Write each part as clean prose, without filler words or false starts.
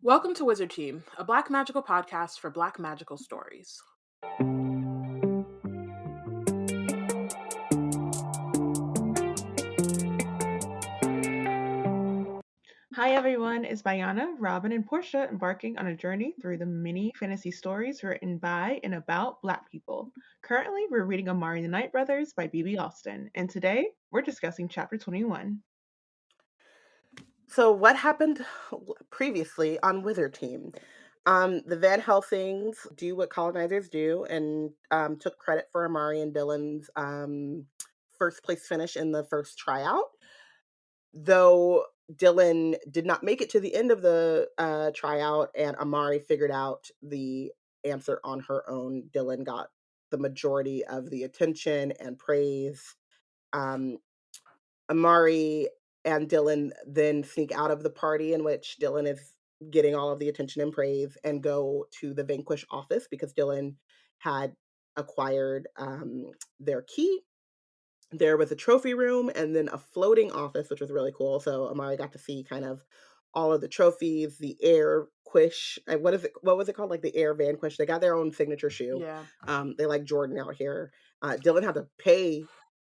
Welcome to Wizard Team, a Black magical podcast for Black magical stories. Hi everyone, it's Bayana, Robyn, and Porshèa embarking on a journey through the many fantasy stories written by and about Black people. Currently, we're reading Amari and the Night Brothers by B.B. Alston, and today we're discussing chapter 21. So what happened previously on Wizard Team? The Van Helsings do what colonizers do and took credit for Amari and Dylan's first place finish in the first tryout. Though Dylan did not make it to the end of the tryout and Amari figured out the answer on her own, Dylan got the majority of the attention and praise. Um, Amari and Dylan then sneak out of the party in which Dylan is getting all of the attention and praise and go to the Vanquish office because Dylan had acquired their key. There was a trophy room and then a floating office, which was really cool. So Amari got to see kind of all of the trophies, the air quish. What was it called? Like the air vanquish. They got their own signature shoe. Yeah. They like Jordan out here. Dylan had to pay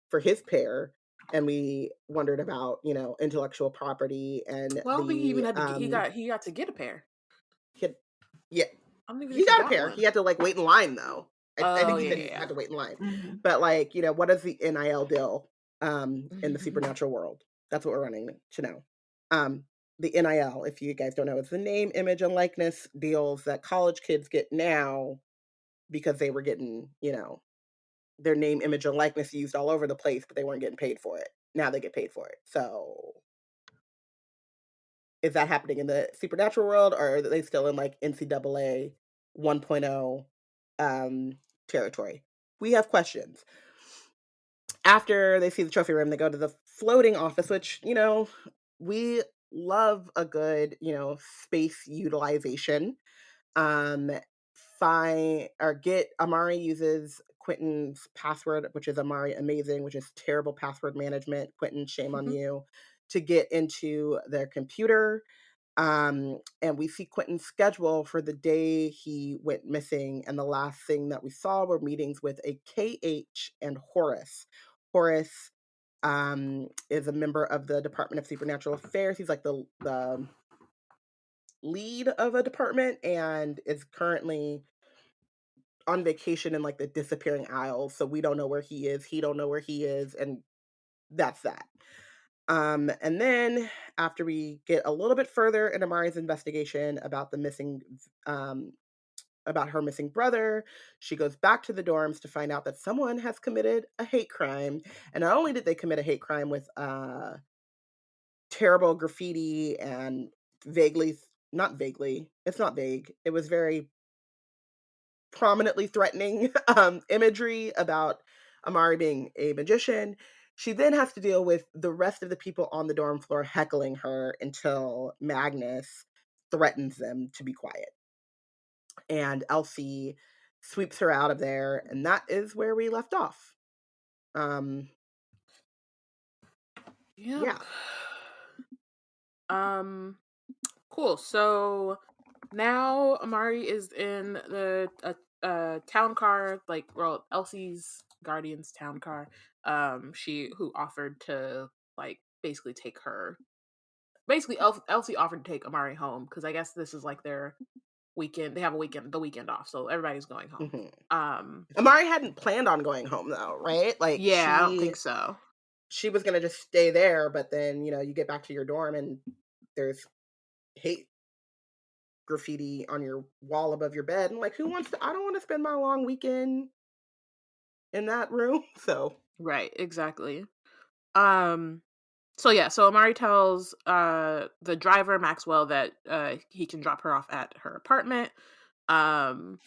for his pair, and we wondered about intellectual property and Well, he even had to. He he got to get a pair. had, yeah, I don't even he think he got a got pair. one. He had to like wait in line though. I Oh think he said he yeah. had to wait in line. Mhm. But like, what is the NIL deal in the Mhm. supernatural world? That's what we're running to know. The NIL, if you guys don't know, is the name, image, and likeness deals that college kids get now because they were getting, their name, image, and likeness used all over the place, but they weren't getting paid for it. Now they get paid for it. So is that happening in the supernatural world, or are they still in like NCAA 1.0 territory? We have questions. After they see the trophy room, they go to the floating office, which, we love a good, space utilization. Um, find or get Amari uses Quentin's password, which is Amari Amazing, which is terrible password management. Quentin, shame on you, to get into their computer. And we see Quentin's schedule for the day he went missing. And the last thing that we saw were meetings with a KH and Horace. Horace is a member of the Department of Supernatural Affairs. He's like the lead of a department and is currently on vacation in like the disappearing isles. So we don't know where he is. He don't know where he is. And that's that. And then after we get a little bit further in Amari's investigation about the about her missing brother, she goes back to the dorms to find out that someone has committed a hate crime. And not only did they commit a hate crime with terrible graffiti and not vaguely, it's not vague. It was very prominently threatening imagery about Amari being a magician. She then has to deal with the rest of the people on the dorm floor heckling her until Magnus threatens them to be quiet. And Elsie sweeps her out of there, and that is where we left off. Yep. Yeah. Cool. So now Amari is in the town car, Elsie's guardian's town car. She who offered to basically take her. Basically, Elsie offered to take Amari home because I guess this is like their weekend. They have the weekend off, so everybody's going home. Amari hadn't planned on going home though, right? Like Yeah, I don't think so. she was gonna just stay there, but then you get back to your dorm and there's hate graffiti on your wall above your bed, and like, I don't want to spend my long weekend in that room. So Right, exactly. So Amari tells the driver Maxwell that he can drop her off at her apartment. And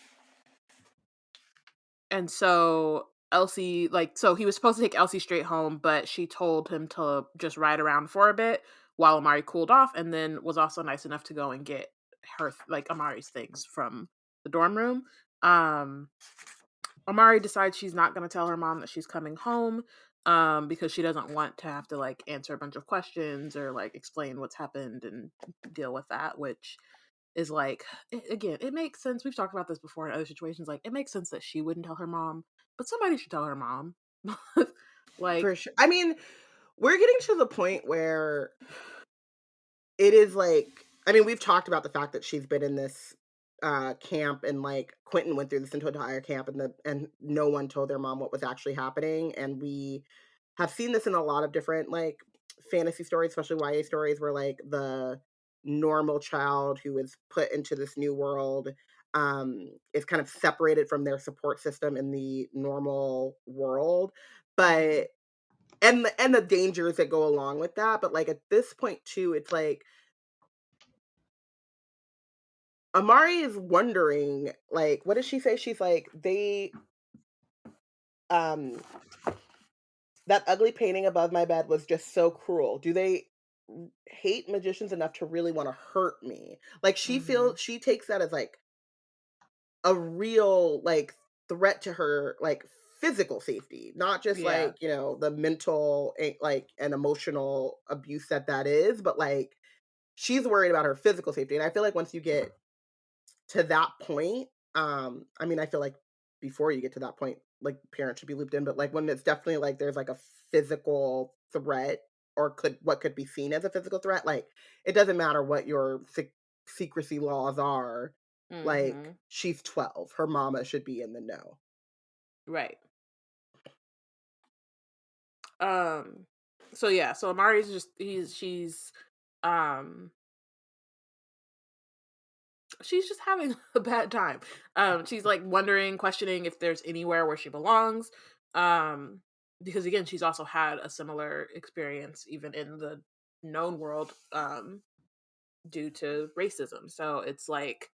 so Elsie, so he was supposed to take Elsie straight home, but she told him to just ride around for a bit while Amari cooled off, and then was also nice enough to go and get her Amari's things from the dorm room. Amari decides she's not going to tell her mom that she's coming home because she doesn't want to have to answer a bunch of questions or explain what's happened and deal with that, which is like, again, it makes sense. We've talked about this before in other situations. Like, it makes sense that she wouldn't tell her mom, but somebody should tell her mom. Like, For sure. I mean, we're getting to the point where it is like, I mean, we've talked about the fact that she's been in this camp, and like Quentin went through this entire camp, and no one told their mom what was actually happening. And we have seen this in a lot of different like fantasy stories, especially YA stories, where like the normal child who is put into this new world is kind of separated from their support system in the normal world. But and the dangers that go along with that. But like at this point too, it's like Amari is wondering, like, what does she say? She's like, um, that ugly painting above my bed was just so cruel. Do they hate magicians enough to really want to hurt me? Like, she takes that as like a real like threat to her like physical safety, not just yeah, like, the mental like and emotional abuse that is, but like she's worried about her physical safety. And I feel like once you get to that point, I mean, I feel like before you get to that point, like parents should be looped in, but like when it's definitely like there's like a physical threat, or what could be seen as a physical threat, like it doesn't matter what your secrecy laws are. Like she's 12, her mama should be in the know. right. So yeah, so Amari's just um she's just having a bad time. She's like wondering, questioning if there's anywhere where she belongs. Because again, she's also had a similar experience even in the known world, due to racism. So it's like,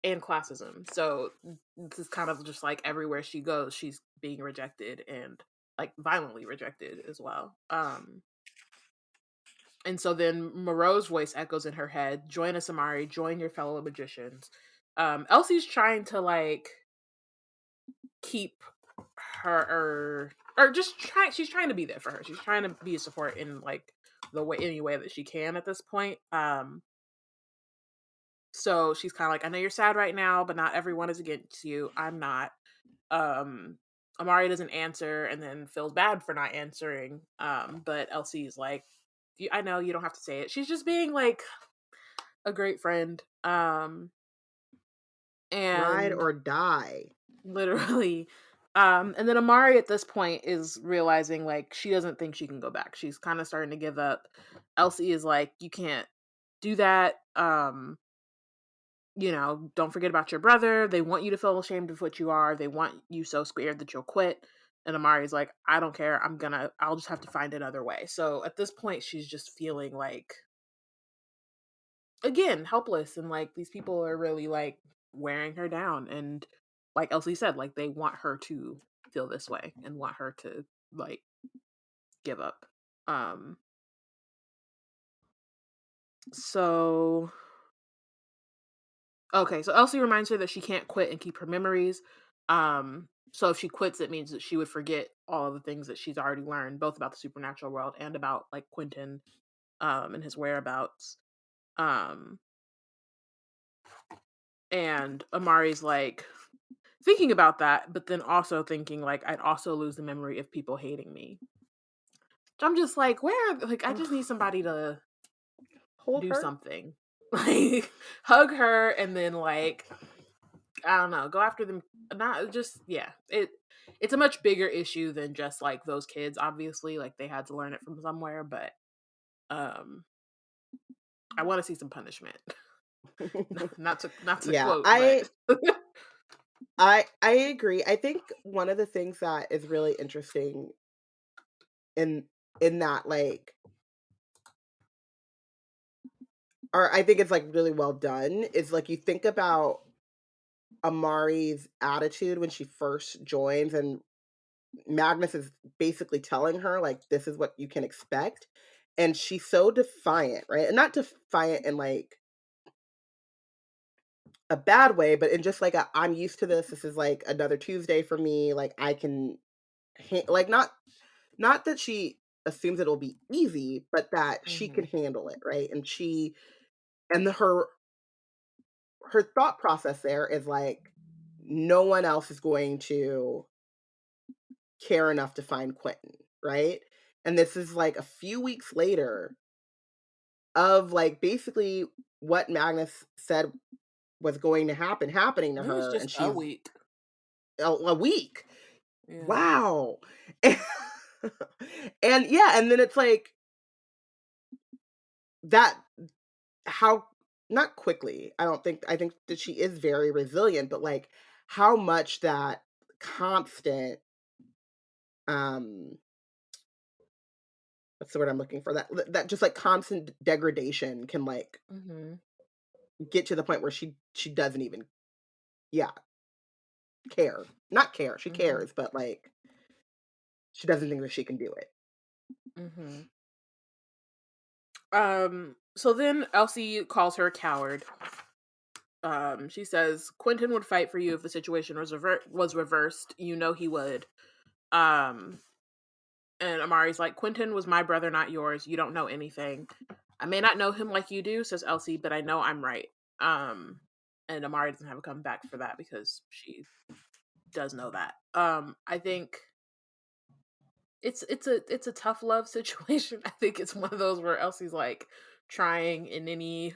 and classism. So this is kind of just like everywhere she goes, she's being rejected, and like violently rejected as well. And so then Moreau's voice echoes in her head, join us, Amari, join your fellow magicians. Elsie's trying to like keep her, or just she's trying to be there for her. She's trying to be a support in like any way that she can at this point. So she's kind of like, I know you're sad right now, but not everyone is against you. I'm not. Amari doesn't answer and then feels bad for not answering. But Elsie's like, I know you don't have to say it. She's just being like a great friend. Ride And or die. literally. And then Amari at this point is realizing like she doesn't think she can go back. She's kind of starting to give up. Elsie is like, you can't do that. Don't forget about your brother. They want you to feel ashamed of what you are. They want you so scared that you'll quit. And Amari's like, I don't care. I'll just have to find another way. So at this point, she's just feeling like, again, helpless. And like, these people are really like wearing her down. And like Elsie said, like they want her to feel this way and want her to like give up. So Okay, so Elsie reminds her that she can't quit and keep her memories. So if she quits, it means that she would forget all of the things that she's already learned, both about the supernatural world and about like Quentin, and his whereabouts. Um, and Amari's like thinking about that, but then also thinking like I'd also lose the memory of people hating me. So I'm just like, I just need somebody to Hold do her. something, like hug her, and then like I don't know, go after them. Not just, yeah. It's a much bigger issue than just like those kids. Obviously, like they had to learn it from somewhere, but I want to see some punishment. not to Yeah, quote, but I agree. I think one of the things that is really interesting in that like, or I think it's like really well done, is like you think about Amari's attitude when she first joins, and Magnus is basically telling her like this is what you can expect, and she's so defiant, right? And not defiant in like a bad way, but in just like I'm used to this. This is like another Tuesday for me. Like I can like not that she assumes it'll be easy, but that she can handle it, right? And her her thought process there is like, no one else is going to care enough to find Quentin, right? And this is like a few weeks later of like basically what Magnus said was going to happening to It was her, just and a she's week. a week. Yeah. Wow. And yeah, and then it's like that how not quickly. I think that she is very resilient, but like how much that constant um what's the word I'm looking for? That just like constant degradation can like Mm-hmm. get to the point where she doesn't even yeah, care. Not care. She Mm-hmm. cares, but like she doesn't think that she can do it. Mm-hmm. So then Elsie calls her a coward. She says Quentin would fight for you if the situation was reversed. You know he would. Um, and Amari's like, Quentin was my brother, not yours. You don't know anything. I may not know him like you do, says Elsie, but I know I'm right. And Amari doesn't have a comeback for that because she does know that. I think it's a tough love situation. I think it's one of those where Elsie's like trying in any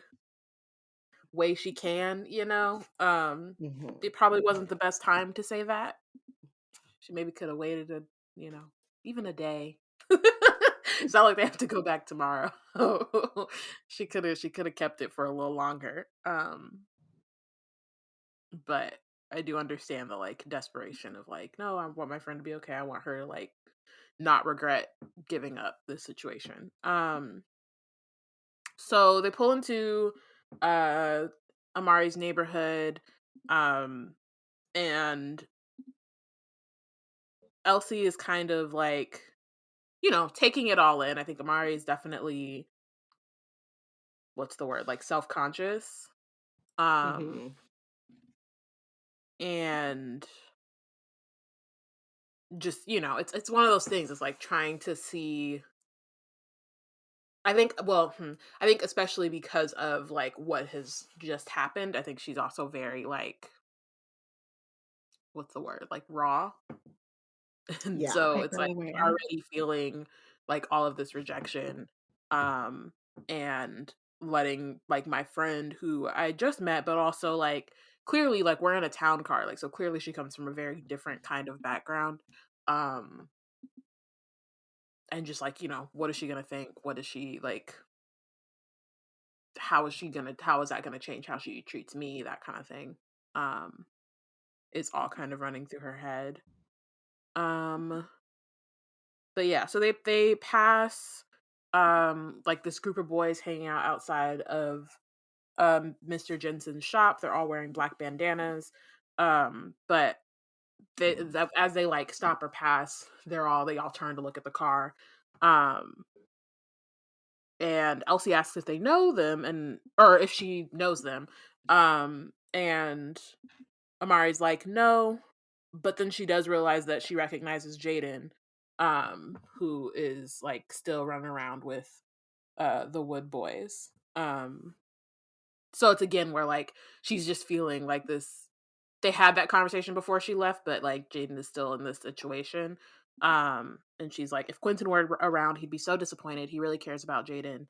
way she can, you know. Mhm. It probably wasn't the best time to say that. She maybe could have waited even a day. It's not like they have to go back tomorrow. She could have kept it for a little longer. But I do understand the like desperation of like, no, I want my friend to be okay. I want her to like not regret giving up this situation. So they pull into Amari's neighborhood, and Elsie is kind of like, taking it all in. I think Amari is definitely, what's the word, like self-conscious. Mhm. And just, it's one of those things. It's like trying to see. I think, I think especially because of like what has just happened, I think she's also very like, what's the word, like raw. And Yeah. so it's Hyper like aware. already feeling like all of this rejection, um, and letting like my friend who I just met, but also like clearly like we're in a town car, like so clearly she comes from a very different kind of background. Um, and just like, what is she gonna think? What is she like? How is that gonna change how she treats me? That kind of thing. Um, it's all kind of running through her head. Um, but yeah, so they pass like this group of boys hanging out outside of Mr. Jensen's shop. They're all wearing black bandanas. But as they like stop or pass, they all turn to look at the car. Um and Elsie asks if they know them or if she knows them. And Amari's like, no, but then she does realize that she recognizes Jaden, who is like still running around with the Wood Boys. So it's again where like she's just feeling like this. They had that conversation before she left, but like Jaden is still in this situation. And she's like, if Quentin were around, he'd be so disappointed. He really cares about Jaden.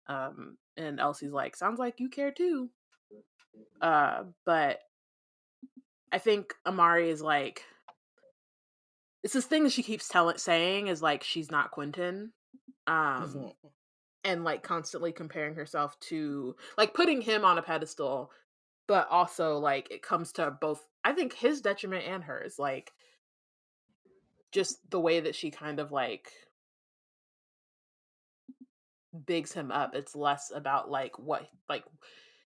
And Elsie's like, sounds like you care too. But I think Amari is like, it's this thing that she keeps saying is like she's not Quentin. Um, Mhm. and like constantly comparing herself to like putting him on a pedestal, but also like it comes to both, I think, his detriment and hers. Like just the way that she kind of like bigs him up. It's less about like what like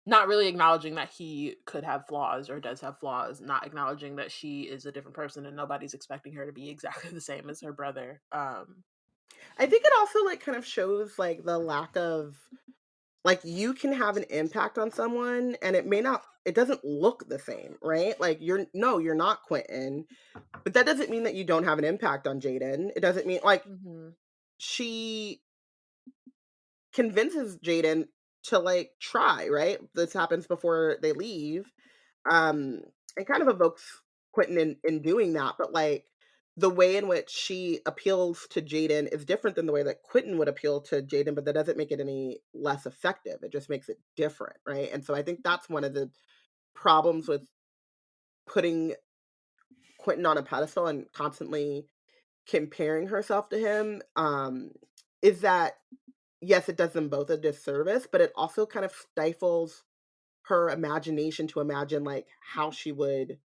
not really acknowledging that he could have flaws or does have flaws, not acknowledging that she is a different person and nobody's expecting her to be exactly the same as her brother. I think it also like kind of shows like the lack of like you can have an impact on someone and it doesn't look the same, right? Like you're not Quentin, but that doesn't mean that you don't have an impact on Jaden. It doesn't mean like Mhm. she convinces Jaden to like try, right? This happens before they leave. It kind of evokes Quentin in doing that, but like the way in which she appeals to Jaden is different than the way that Quentin would appeal to Jaden, but that doesn't make it any less effective. It just makes it different, right? And so I think that's one of the problems with putting Quentin on a pedestal and constantly comparing herself to him, is that yes, it does them both a disservice, but it also kind of stifles her imagination to imagine like how she would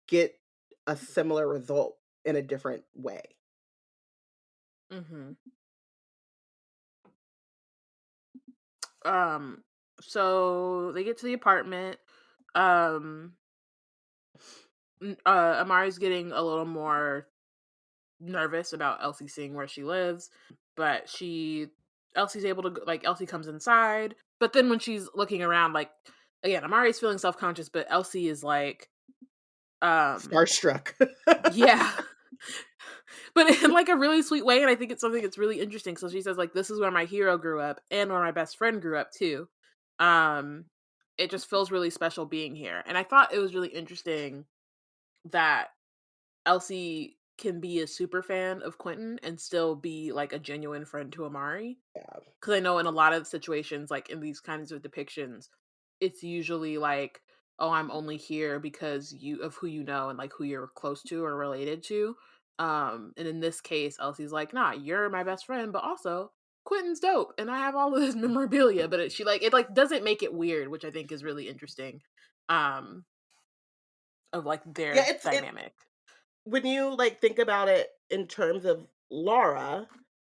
get a similar result in a different way. Mm-hmm. So they get to the apartment. Um, Amari's getting a little more nervous about Elsie seeing where she lives, but Elsie's able to like Elsie comes inside, but then when she's looking around, like again, Amari's feeling self-conscious, but Elsie is like, Starstruck. yeah. But in like a really sweet way, and I think it's something that's really interesting. So she says like, this is where my hero grew up and where my best friend grew up too. Um it just feels really special being here. And I thought it was really interesting that Elsie can be a super fan of Quentin and still be like a genuine friend to Amari. Yeah. Because I know in a lot of situations, like in these kinds of depictions, it's usually like, oh, I'm only here because of who you know and like who you're close to or related to. And in this case, Elsie's like, nah, you're my best friend, but also Quentin's dope and I have all of this memorabilia. But she like it like doesn't make it weird, which I think is really interesting. Um of like Yeah, their it dynamic. when you like think about it in terms of Laura,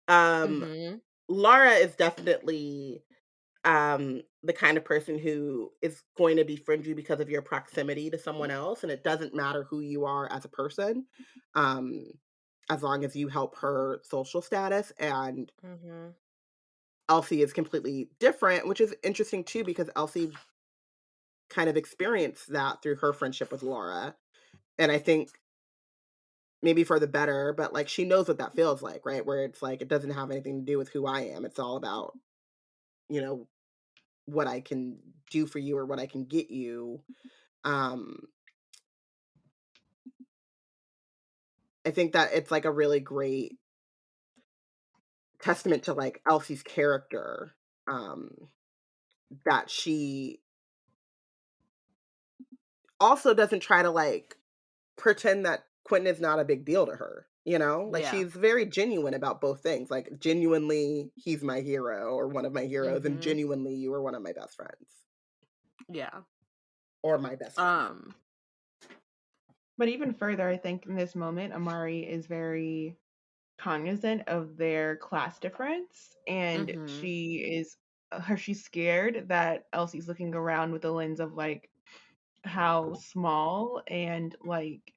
um Mhm. Laura is definitely the kind of person who is going to befriend you because of your proximity to someone else, and it doesn't matter who you are as a person, um, as long as you help her social status. And Mhm. Elsie is completely different, which is interesting too, because Elsie kind of experienced that through her friendship with Laura. And I think maybe for the better, but like she knows what that feels like, right? Where it's like it doesn't have anything to do with who I am. It's all about, you know, what I can do for you or what I can get you. Um, I think that it's like a really great testament to like Elsie's character, that she also doesn't try to like pretend that Quentin is not a big deal to her, you know? Like Yeah. she's very genuine about both things. Like genuinely he's my hero or one of my heroes, and Mhm. genuinely you are one of my best friends Yeah. or my best friend. Um But even further, I think in this moment, Amari is very cognizant of their class difference, and mhm. she's scared that Elsie's looking around with the lens of like how small and like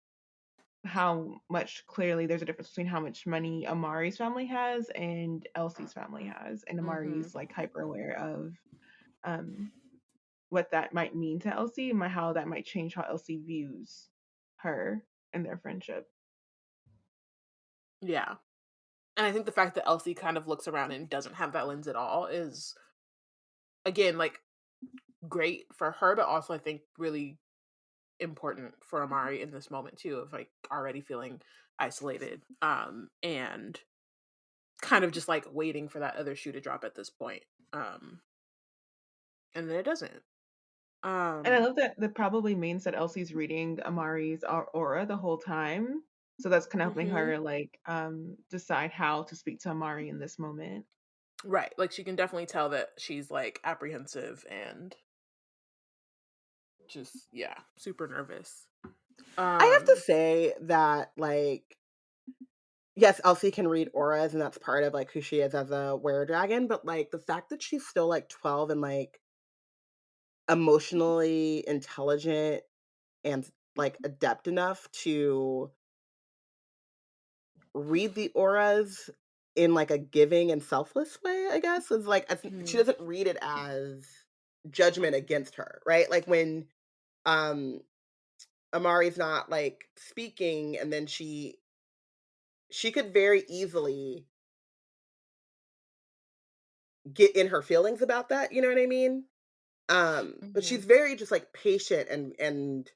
how much clearly there's a difference between how much money Amari's family has and Elsie's family has, and Mhm. Amari's like hyper aware of um what that might mean to Elsie and how that might change how Elsie views her and their friendship. Yeah. And I think the fact that Elsie kind of looks around and doesn't have that lens at all is again like great for her, but also I think really important for Amari in this moment too, of like already feeling isolated. And kind of just like waiting for that other shoe to drop at this point. Um and then it doesn't. And I Um love that probably means that Elsie's reading Amari's aura the whole time. So that's kind of helping mhm. her like decide how to speak to Amari in this moment. Right. Like she can definitely tell that she's like apprehensive and just yeah, super nervous. I have to Um say that like yes, Elsie can read auras and that's part of like who she is as a were-dragon, but like the fact that she's still like 12 and like emotionally intelligent and like adept enough to read the auras in like a giving and selfless way, I guess, is like she mhm. doesn't read it as judgment against her, right? Like when um Amari's not like speaking and then she could very easily get in her feelings about that, you know what I mean? But she's very just like patient and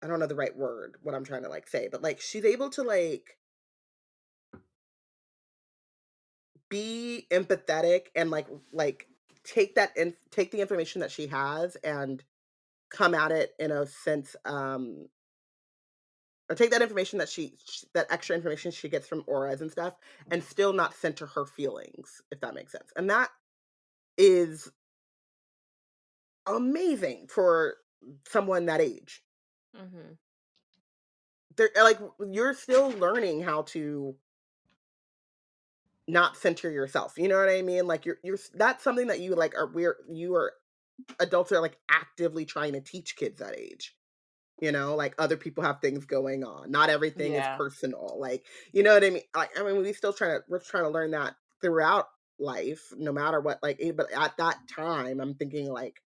I don't know the right word, what I'm trying to like say, but like she's able to like be empathetic and like take the information that she has and come at it in a sense or take that information that that extra information she gets from auras and stuff and still not center her feelings, if that makes sense. And that is amazing for someone that age. Mm-hmm. They're like you're still learning how to not center yourself. You know what I mean? Like you're that's something that you like you are adults are like actively trying to teach kids that age. You know, like other people have things going on. Not everything is Yeah. personal. Like, you know what I mean? I mean, we're trying to learn that throughout life, no matter what. Like, but at that time, I'm thinking like,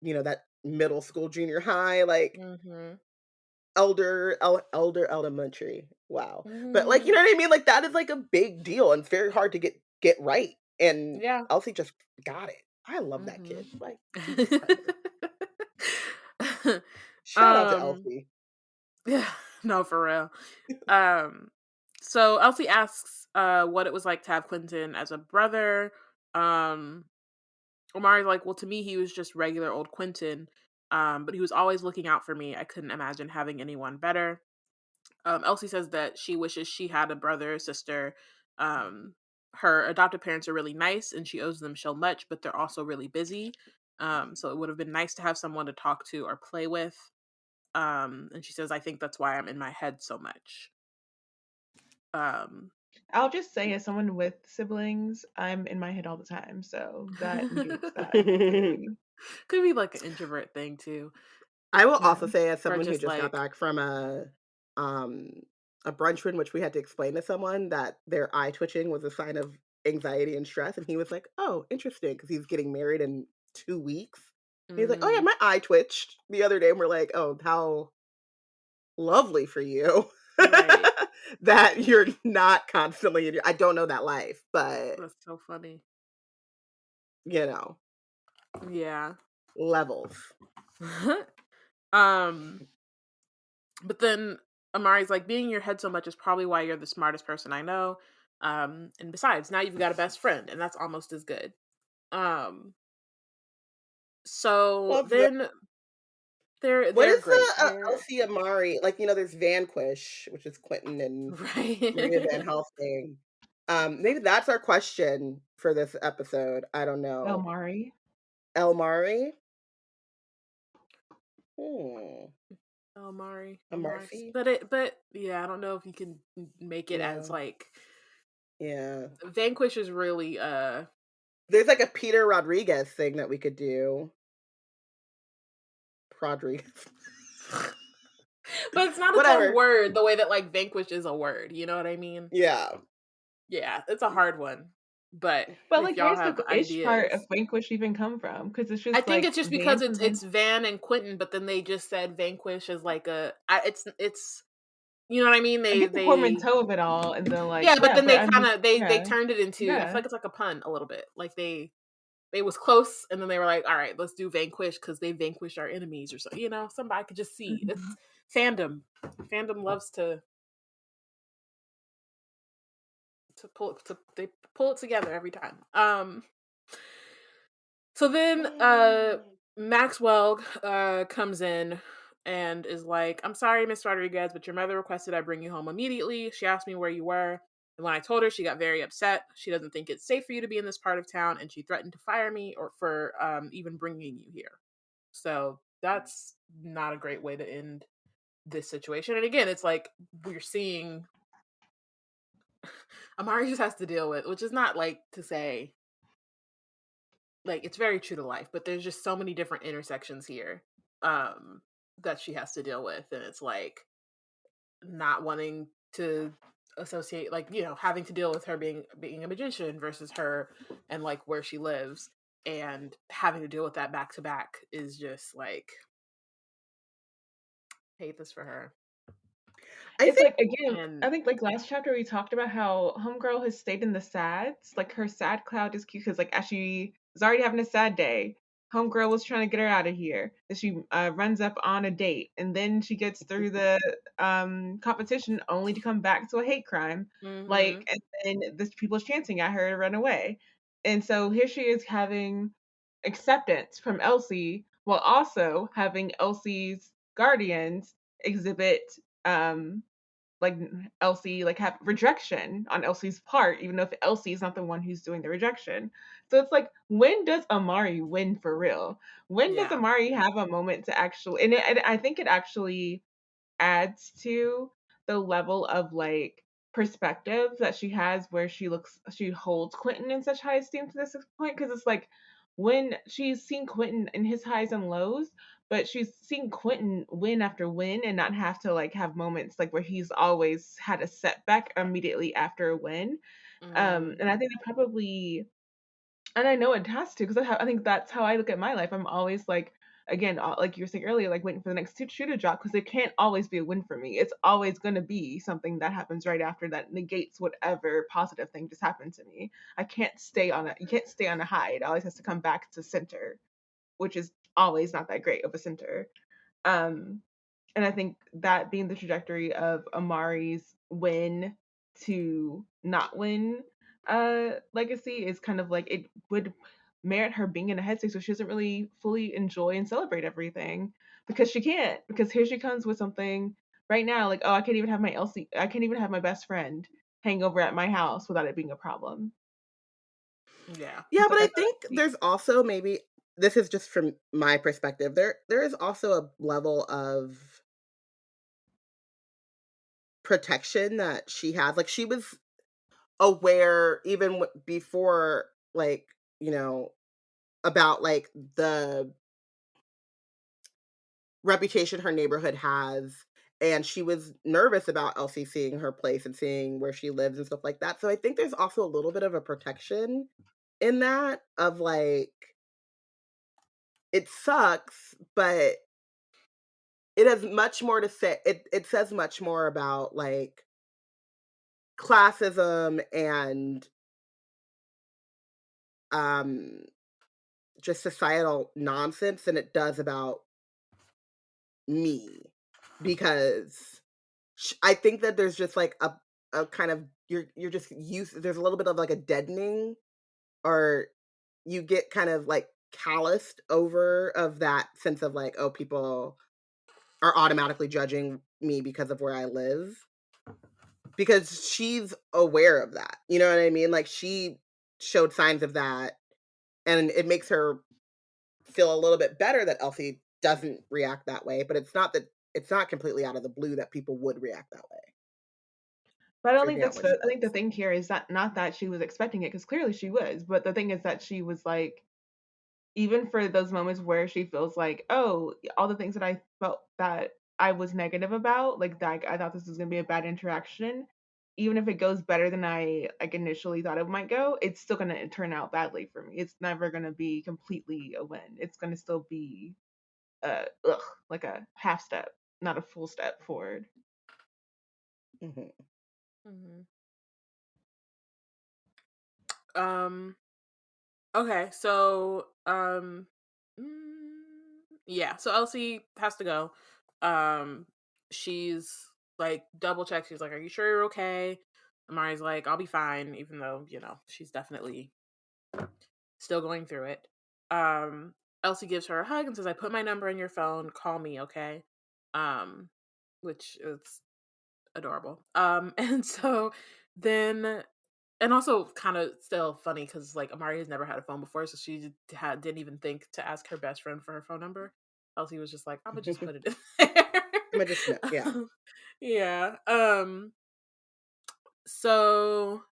you know, that middle school, junior high, like Mm-hmm. elder elementary. Wow. But like, Mm-hmm. you know what I mean? Like that is like a big deal and it's very hard to get right. And Yeah. Elsie just got it. I love that Mm-hmm. kid. Like, Jesus Christ. Shout out to Elsie. Yeah, no, for real. Um, so Elsie asks what it was like to have Quentin as a brother. Omari's like, well, to me, he was just regular old Quentin, but he was always looking out for me. I couldn't imagine having anyone better. Elsie says that she wishes she had a brother or sister. Her adopted parents are really nice, and she owes them so much, but they're also really busy. So it would have been nice to have someone to talk to or play with. And she says, I think that's why I'm in my head so much. I'll just say, as someone with siblings, I'm in my head all the time, so that negates that I completely. Could be like an introvert thing too. will Yeah. also say, as Or someone who just just got like, back from um a brunch in which we had to explain to someone that their eye twitching was a sign of anxiety and stress, and he was like, "Oh, interesting," because he's getting married in 2 weeks. He's like, "Oh yeah, mm, my eye twitched the other day," and we're like, "Oh, how lovely for you right. that you're not constantly in your." I don't know that life, but That's so funny. you know, Yeah. levels. um, but then Amari's like, being in your head so much is probably why you're the smartest person I know. And besides, now you've got a best friend, and that's almost as good. Um, so Love that. then What they're is great. the They're Elsie Amari? Like, you know, there's Vanquish, which is Quentin and Maria Van right. Helsing. Maybe that's our question for this episode. I don't know. Elmari. Elmari? Hmm. Amari, Amari, Amarfi? but yeah, I don't know if you can make it as No. like Yeah. Vanquish is really There's like a Peter Rodriguez thing that we could do. Rodriguez. but it's not its own Whatever. word the way that like Vanquish is a word, you know what I mean? Yeah. Yeah, it's a hard one. But But if like, y'all where's the have ish part ideas. of Vanquish even come from? Because it's I just think like it's just because Van from it's Van. Van and Quentin, but then they just said Vanquish as like it's you know what I mean? I get the They portmanteau of it all, and then like, yeah, but yeah, then but they I'm kind just, of they yeah, turned it into I feel yeah. like it's like a pun a little bit. Like they was close and then they were like, all right, let's do Vanquish because they vanquished our enemies or so. You know, somebody could just see. It's Mhm. fandom. Fandom loves they pull it together every time. So then Maxwell comes in and is like, I'm sorry, Miss Rodriguez, but your mother requested I bring you home immediately. She asked me where you were. And when I told her, she got very upset. She doesn't think it's safe for you to be in this part of town, and she threatened to fire me or for even bringing you here. So that's not a great way to end this situation. And again, it's like we're seeing Amari just has to deal with, which is not like to say like it's very true to life, but there's just so many different intersections here that she has to deal with, and it's like not wanting to associate like you know having to deal with her being a magician versus her and like where she lives and having to deal with that back to back is just like hate this for her. It's think like, again, And I think like last chapter we talked about how Homegirl has stayed in the sads. Like her sad cloud is cute because like as she was already having a sad day, Homegirl was trying to get her out of here. Then she runs up on a date, and then she gets through the competition only to come back to a hate crime. mm-hmm. Like, and then this people's chanting at her to run away. And so here she is having acceptance from Elsie while also having Elsie's guardians exhibit um like Elsie like have rejection on Elsie's part, even though if Elsie is not the one who's doing the rejection. So it's like, when does Amari win for real? When does Yeah. Amari have a moment to actually? And I think it actually adds to the level of like perspective that she has, where she holds Quentin in such high esteem to this point, because it's like when she's seen Quentin in his highs and lows, but she's seen Quentin win after win and not have to like have moments like where he's always had a setback immediately after a win. Mm. And I think that probably, and I know it has to, because I think that's how I look at my life. I'm always like, again, like you were saying earlier, like waiting for the next shoe to drop, because it can't always be a win for me. It's always going to be something that happens right after that negates whatever positive thing just happened to me. I can't stay on it. You can't stay on a high. It always has to come back to center, which is always not that great of a center. Um, and I think that being the trajectory of Amari's win to not win legacy is kind of like, it would merit her being in a headspace so she doesn't really fully enjoy and celebrate everything, because she can't, because here she comes with something right now like, oh, I can't even have my Elsie, I can't even have my best friend hang over at my house without it being a problem. Yeah. Yeah, It's but like, I I thought think there's also, maybe this is just from my perspective, there is also a level of protection that she has. Like, she was aware even before, like, you know, about like the reputation her neighborhood has, and she was nervous about Elsie seeing her place and seeing where she lives and stuff like that. So I think there's also a little bit of a protection in that, of like, it sucks, but it has much more to say. It says much more about like classism and um just societal nonsense than it does about me, because I think that there's just like a kind of, you're just used, there's a little bit of like a deadening, or you get kind of like calloused over of that sense of like, oh, people are automatically judging me because of where I live, because she's aware of that. You know what I mean? Like, she showed signs of that, and it makes her feel a little bit better that Elsie doesn't react that way, but it's not completely out of the blue that people would react that way, But I don't think figuring out that's where she the. I think the lives. thing here is that not that she was expecting it, because clearly she was. But the thing is that she was like, even for those moments where she feels like, oh, all the things that I felt that I was negative about, like that I thought this was gonna be a bad interaction. Even if it goes better than I like initially thought it might go, it's still gonna turn out badly for me. It's never gonna be completely a win. It's gonna still be like a half step, not a full step forward. Mhm. Mm-hmm. Um. Okay. So. Yeah. So Elsie has to go. Um. She's like double checked. She's like, "Are you sure you're okay?" Amari's like, "I'll be fine," even though she's definitely still going through it. Um. Elsie gives her a hug and says, "I put my number in your phone. Call me, okay?" Um. Which is adorable. And so then, and also kind of still funny because like Amari has never had a phone before, so she didn't even think to ask her best friend for her phone number. Elsie was just like, "I'm gonna just put it in I'ma just know, yeah. there." Yeah. So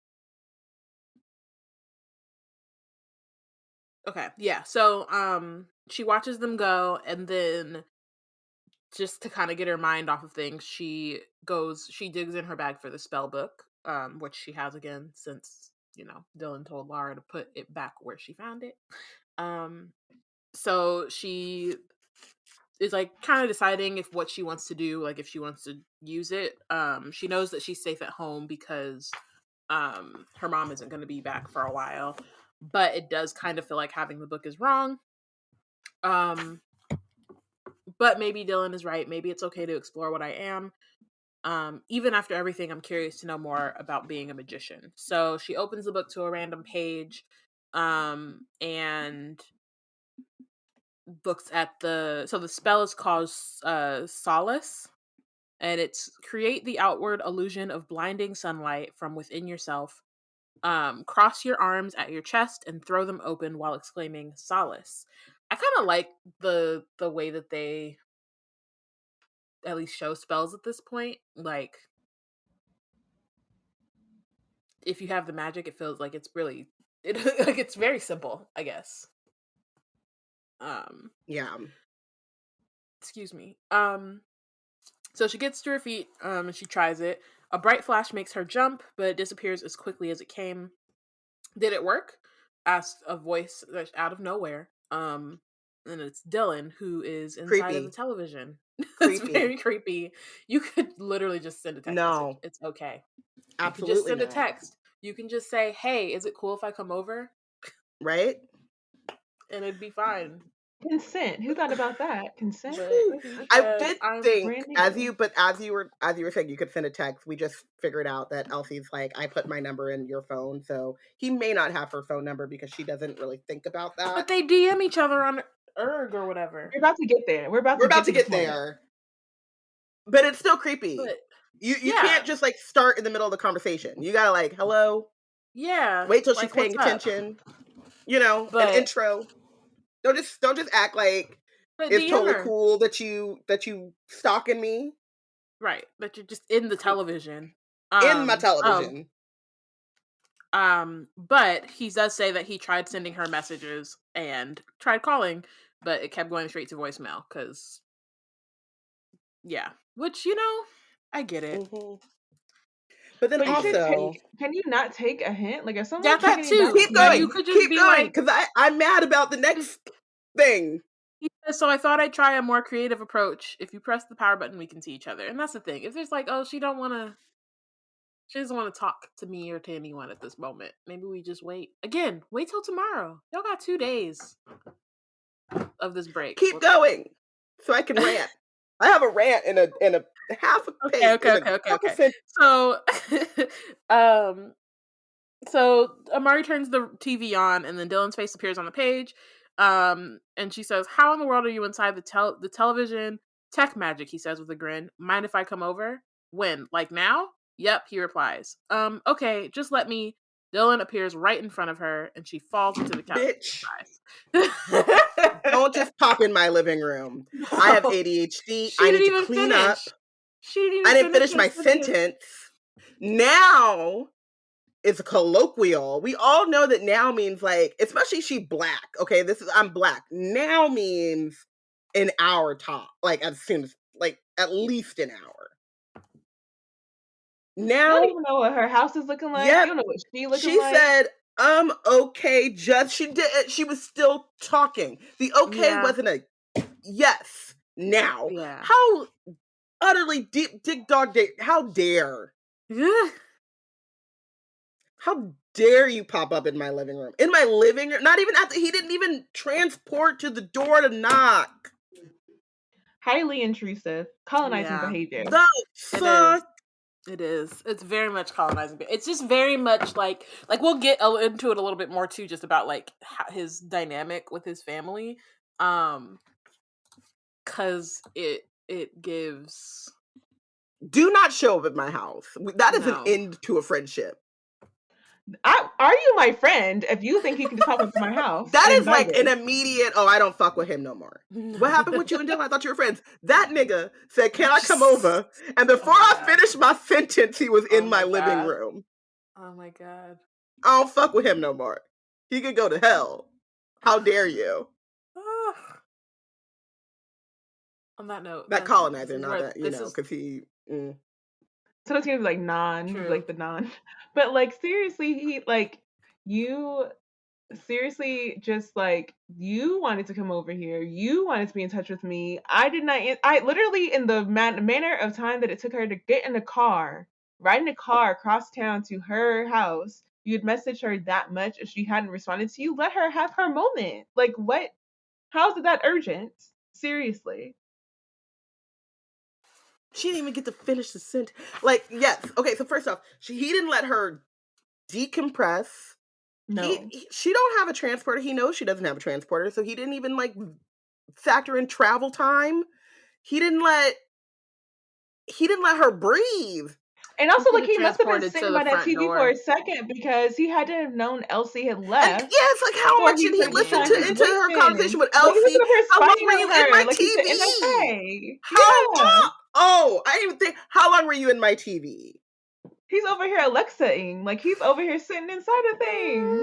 okay, yeah. So she watches them go, and then just to kind of get her mind off of things, she digs in her bag for the spell book, which she has again since, Dylan told Laura to put it back where she found it. Um, so she is like kind of deciding if what she wants to do, like if she wants to use it. She knows that she's safe at home because her mom isn't going to be back for a while, but it does kind of feel like having the book is wrong. But maybe Dylan is right. Maybe it's okay to explore what I am. Even after everything, I'm curious to know more about being a magician. So she opens the book to a random page, and looks at the spell is called Solace, and it's create the outward illusion of blinding sunlight from within yourself. Cross your arms at your chest and throw them open while exclaiming Solace. I kind of like the way that they at least show spells at this point. Like, if you have the magic, it feels like it's really like it's very simple, I guess. Yeah. Excuse me. So she gets to her feet, and she tries it. A bright flash makes her jump, but it disappears as quickly as it came. Did it work? Asked a voice out of nowhere. And it's Dylan, who is inside of the television. It's very creepy. You could literally just send a text message. It's okay. Absolutely. Just send a text. You can just say, "Hey, is it cool if I come over?" Right? And it'd be fine. Consent. Who thought about that? Consent. I did think as you were saying you could send a text, we just figured out that Elsie's like, I put my number in your phone, so he may not have her phone number because she doesn't really think about that. But they DM each other on Erg or whatever. We're about to get there. We're about to get there. But it's still creepy. But, you can't just like start in the middle of the conversation. You gotta like, hello. Yeah. Wait till she's paying attention. You know, an intro. Don't just act like it's totally cool that you stalking me. Right. That you're just in the television. In my television. But he does say that he tried sending her messages and tried calling, but it kept going straight to voicemail because, yeah. Which, you know, I get it. Mm-hmm. But then also, can you not take a hint? Like if someone that too. Keep going. You could just keep going because I'm mad about the next thing. So I thought I'd try a more creative approach. If you press the power button, we can see each other. And that's the thing. If there's like, oh, she doesn't want to talk to me or to anyone at this moment, maybe we just wait. Again, wait till tomorrow. Y'all got 2 days of this break. Keep going so I can rant. I have a rant in a half a page. Okay. So Amari turns the TV on, and then Dylan's face appears on the page. And she says, "How in the world are you inside the television? Tech magic," he says with a grin. "Mind if I come over? When? Like now?" "Yep," he replies. Okay, just let me." Dylan appears right in front of her, and she falls into the couch. Bitch. Don't just pop in my living room. No. I have ADHD. I need to clean up. I didn't finish my sentence. Now it's colloquial. We all know that now means like, especially she black. Okay, I'm black. Now means an hour top. Like as soon as, like at least an hour. Now you don't even know what her house is looking like. Yep. You don't know what she like. She said, okay, Judge. She was still talking. The okay wasn't a yes. Now. Yeah. How utterly dig dog dare. How dare. How dare you pop up in my living room? In my living room? Not even he didn't even transport to the door to knock. Highly intrusive. Colonizing behavior. It is. It's very much colonizing. It's just very much like we'll get into it a little bit more too, just about like his dynamic with his family, because it gives. Do not show up at my house. That is an end to a friendship. Are you my friend if you think you can just pop up to my house? That is like an immediate, I don't fuck with him no more. What happened with you and Dylan? I thought you were friends. That nigga said, can I come over? And before I finished my sentence, he was in my living room. Oh my God. I don't fuck with him no more. He could go to hell. How dare you? On that note. That colonizer, not that, because he... So that's gonna be like like the non. But like seriously, he like you seriously, just like, you wanted to come over here, you wanted to be in touch with me. I did not. I literally, in the manner of time that it took her to get in the car, ride in a car across town to her house, you had messaged her that much. If she hadn't responded to you, let her have her moment. Like, what? How is it that urgent? Seriously. She didn't even get to finish the sentence. Like, yes. Okay, so first off, he didn't let her decompress. No. She don't have a transporter. He knows she doesn't have a transporter, so he didn't even like factor in travel time. He didn't let her breathe. And also, He like, he must have been transported to sitting the by that front TV door. for a second, because he had to have known Elsie had left. And yeah, it's like, how before much did he could listen decide to his into her wisdom. conversation with Like, he was Elsie? up here How long spying were on you her, in my like he's the TV? NSA. How Yeah. long? Oh, I didn't even think. How long were you in my TV? He's over here Alexa-ing. Like, he's over here sitting inside of things.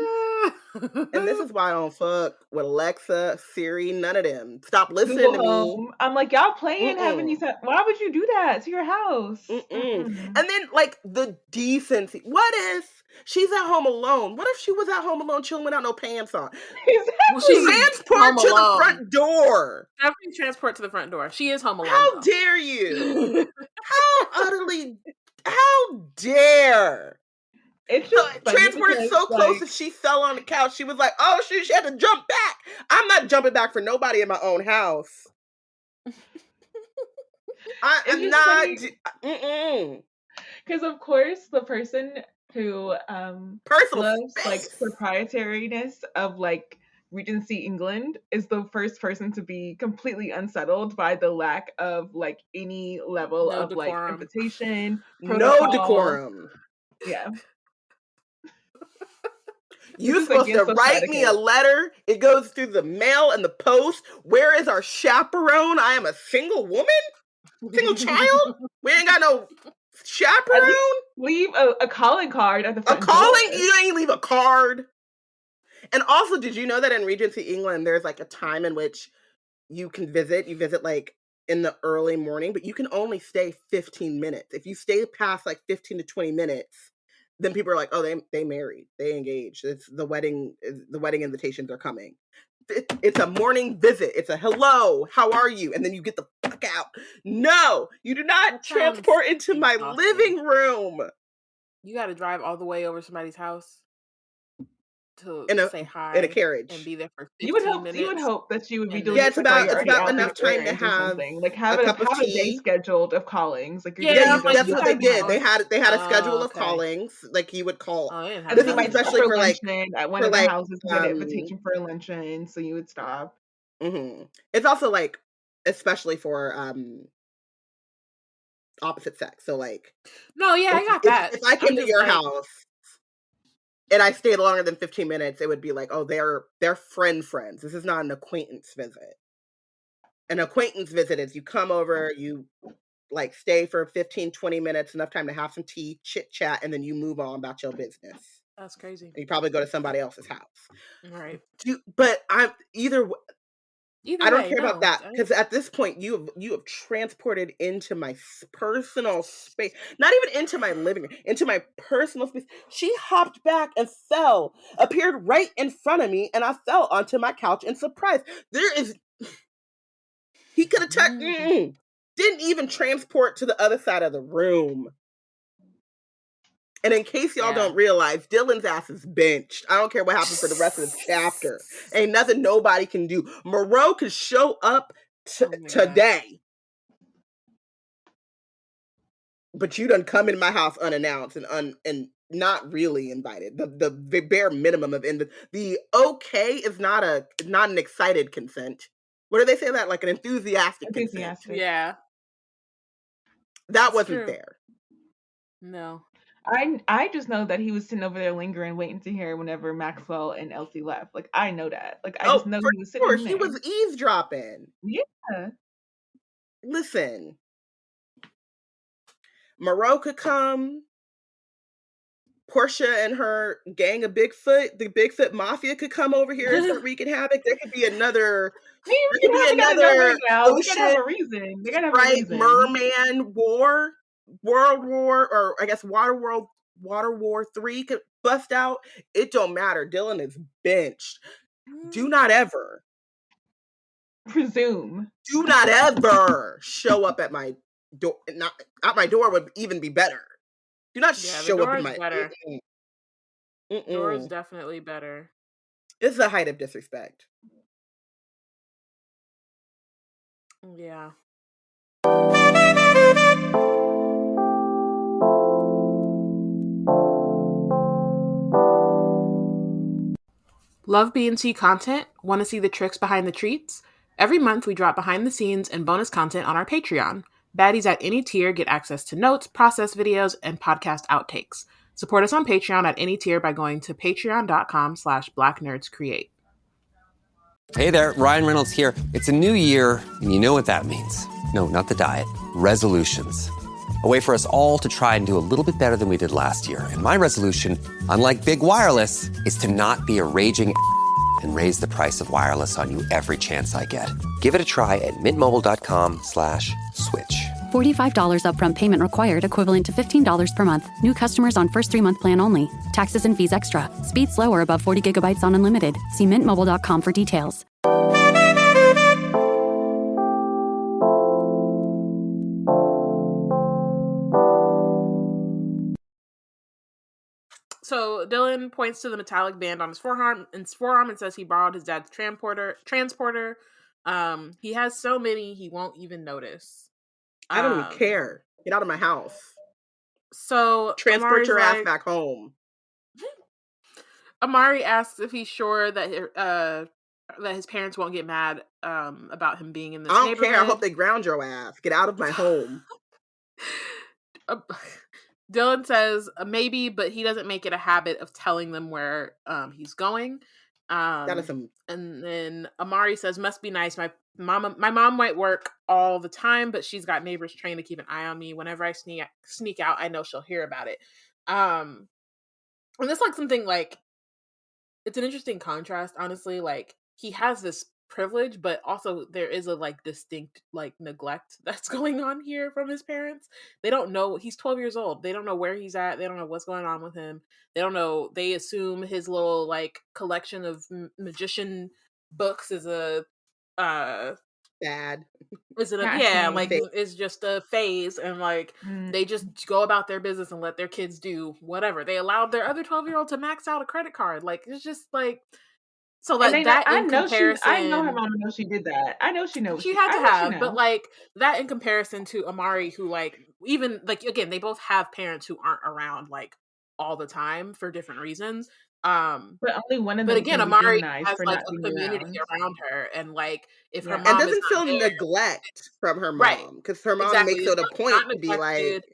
And this is why I don't fuck with Alexa, Siri, none of them. Stop listening Google to me. Home. I'm like, y'all playing having these. Why would you do that to your house? And then, like, the decency. What if she's at home alone? What if she was at home alone chilling without no pants on? Exactly. Well, she's Transport home to the alone. front door. Definitely transport to the front door. She is home alone. How though. dare you? How dare? It's just Transported so close that she fell on the couch. She was like, oh, she had to jump back. I'm not jumping back for nobody in my own house. I'm not. Because, of course, the person who loves like proprietariness of like Regency England is the first person to be completely unsettled by the lack of like any level of like invitation, protocol. No decorum. Yeah. You're supposed to write me a letter. It goes through the mail and the post. Where is our chaperone? I am a single woman? Single child? We ain't got no chaperone? Leave a calling card at the front door. You ain't leave a card. And also, did you know that in Regency England, there's like a time in which you can visit? You visit like in the early morning, but you can only stay 15 minutes. If you stay past like 15 to 20 minutes, then people are like, oh, they married, they engaged. It's the wedding invitations are coming. It's a morning visit. It's a hello, how are you? And then you get the fuck out. No, you do not transport into my living room. You got to drive all the way over somebody's house to say hi in a carriage and be there for 15 minutes. You would hope that you would be doing. Yeah, it's about enough time to have like have a day scheduled of callings. Like that's what they did. They had a schedule of callings. Like you would call. This is especially for like at one of the houses, get an invitation for a luncheon, so you would stop. It's also like especially for opposite sex. So like, no, yeah, I got that. If I came to your house and I stayed longer than 15 minutes, it would be like, oh, they're friends. This is not an acquaintance visit. An acquaintance visit is you come over, you like stay for 15, 20 minutes, enough time to have some tea, chit chat, and then you move on about your business. That's crazy. And you probably go to somebody else's house. Right. But I'm either I don't care about that, because at this point you have transported into my personal space, not even into my living room, into my personal space. She hopped back and fell, appeared right in front of me, and I fell onto my couch in surprise. He could have didn't even transport to the other side of the room. And in case y'all don't realize, Dylan's ass is benched. I don't care what happens for the rest of the chapter. Ain't nothing nobody can do. Moreau could show up today. But you done come in my house unannounced and not really invited. The bare minimum of the okay is not an excited consent. What do they say that? Like an enthusiastic consent. Yeah. That wasn't there. No. I just know that he was sitting over there lingering, waiting to hear whenever Maxwell and Elsie left. Like, I know that. Like, I just know he was sitting there. He was eavesdropping. Yeah. Listen. Moreau could come. Porshèa and her gang of Bigfoot, the Bigfoot Mafia, could come over here and start wreaking havoc. There could be another. There could be another ocean. They gotta have a reason. They gotta have a reason. Merman War, World War, or I guess Water War 3 could bust out, it don't matter. Dylan is benched. Do not ever presume. Do not ever show up at my door. Not at my door would even be better. Do not Yeah, the show up door in is my. better. Door is Mm-mm. definitely better. This is the height of disrespect. Yeah. Love B&C content? Want to see the tricks behind the treats? Every month we drop behind the scenes and bonus content on our Patreon. Baddies at any tier get access to notes, process videos, and podcast outtakes. Support us on Patreon at any tier by going to patreon.com/blacknerdscreate. Hey there, Ryan Reynolds here. It's a new year, and you know what that means. No, not the diet. Resolutions. A way for us all to try and do a little bit better than we did last year. And my resolution, unlike Big Wireless, is to not be a raging and raise the price of wireless on you every chance I get. Give it a try at mintmobile.com/switch. $45 upfront payment required, equivalent to $15 per month. New customers on first 3-month plan only. Taxes and fees extra. Speed slower above 40 gigabytes on unlimited. See mintmobile.com for details. So Dylan points to the metallic band on his forearm and says he borrowed his dad's transporter. He has so many he won't even notice. I don't even care. Get out of my house. So transport Amari's your ass back home. Amari asks if he's sure that his parents won't get mad about him being in this neighborhood. I don't care. I hope they ground your ass. Get out of my home. Dylan says maybe, but he doesn't make it a habit of telling them where he's going. And then Amari says, "Must be nice. My mom might work all the time, but she's got neighbors trained to keep an eye on me. Whenever I sneak out, I know she'll hear about it." And that's like something like, it's an interesting contrast, honestly. Like, he has this privilege, but also there is a like distinct like neglect that's going on here from his parents. They don't know, he's 12 years old. They don't know where he's at. They don't know what's going on with him. They don't know. They assume his little like collection of magician books is a bad. Is it is just a phase, and like they just go about their business and let their kids do whatever. They allowed their other 12-year-old to max out a credit card. Like, it's just like, so like that in comparison. I know her mom knows she did that. I know she knows she had to have, but like that in comparison to Amari, who like, even like, again, they both have parents who aren't around like all the time for different reasons. But only one of them. But again, Amari has like a community around her, and like if her mom and doesn't feel neglect from her mom, because her mom makes it a point to be like,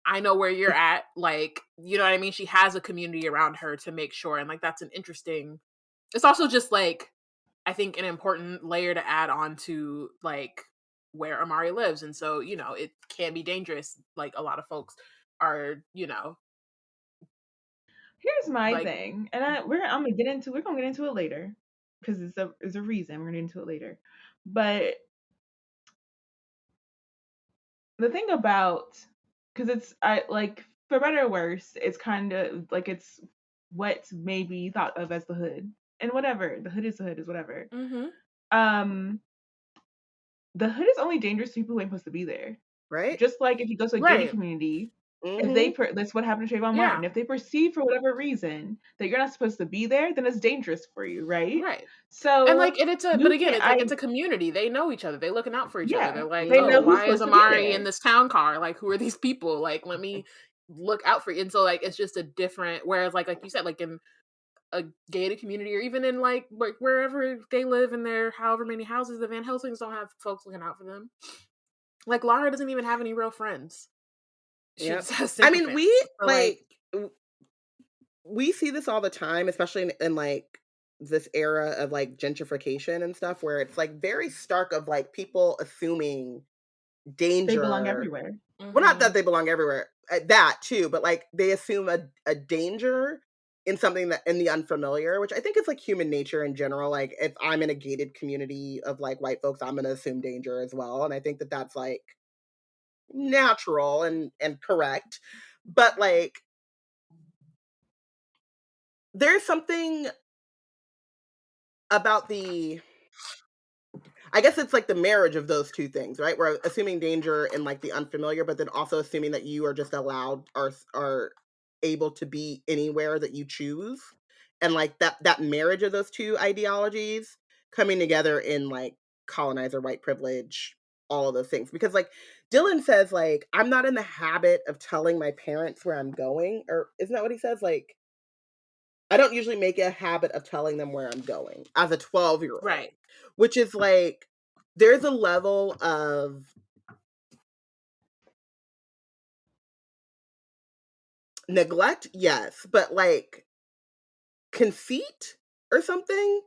I know where you're at. Like, you know what I mean? She has a community around her to make sure, and like that's an interesting. It's also just like, I think, an important layer to add on to like where Amari lives, and so you know it can be dangerous. Like, a lot of folks are, you know. Here's my thing, and we're gonna get into it later because it's a reason we're gonna get into it later. But the thing about, because it's for better or worse, it's kind of like it's what may be thought of as the hood, and whatever the hood is whatever. Mm-hmm. The hood is only dangerous to people who ain't supposed to be there, right? Just like if you go to a gated community. Mm-hmm. If that's what happened to Trayvon Martin. If they perceive for whatever reason that you're not supposed to be there, then it's dangerous for you, right? Right. So, and like, and it's a community. They know each other. They're looking out for each other. They're like, why is Amari in this town car? Like, who are these people? Like, let me look out for you. And so like, it's just a different. Whereas like you said, like in a gated community, or even in like wherever they live in their however many houses, the Van Helsings don't have folks looking out for them. Like, Lara doesn't even have any real friends. Yeah, I mean, we see this all the time, especially in like this era of like gentrification and stuff, where it's like very stark of like people assuming danger. They belong everywhere. Well, not that they belong everywhere, that too, but like they assume a danger in something that in the unfamiliar, which I think is like human nature in general. Like, if I'm in a gated community of like white folks, I'm going to assume danger as well, and I think that that's like natural and correct. But like, there's something about I guess it's like the marriage of those two things, right? We're assuming danger and like the unfamiliar, but then also assuming that you are just allowed or are able to be anywhere that you choose. And like that marriage of those two ideologies coming together in like colonizer white privilege, all of those things. Because like Dylan says, like, I'm not in the habit of telling my parents where I'm going, or isn't that what he says? Like, I don't usually make a habit of telling them where I'm going as a 12-year-old. Right. Which is like, there's a level of neglect, yes, but like conceit or something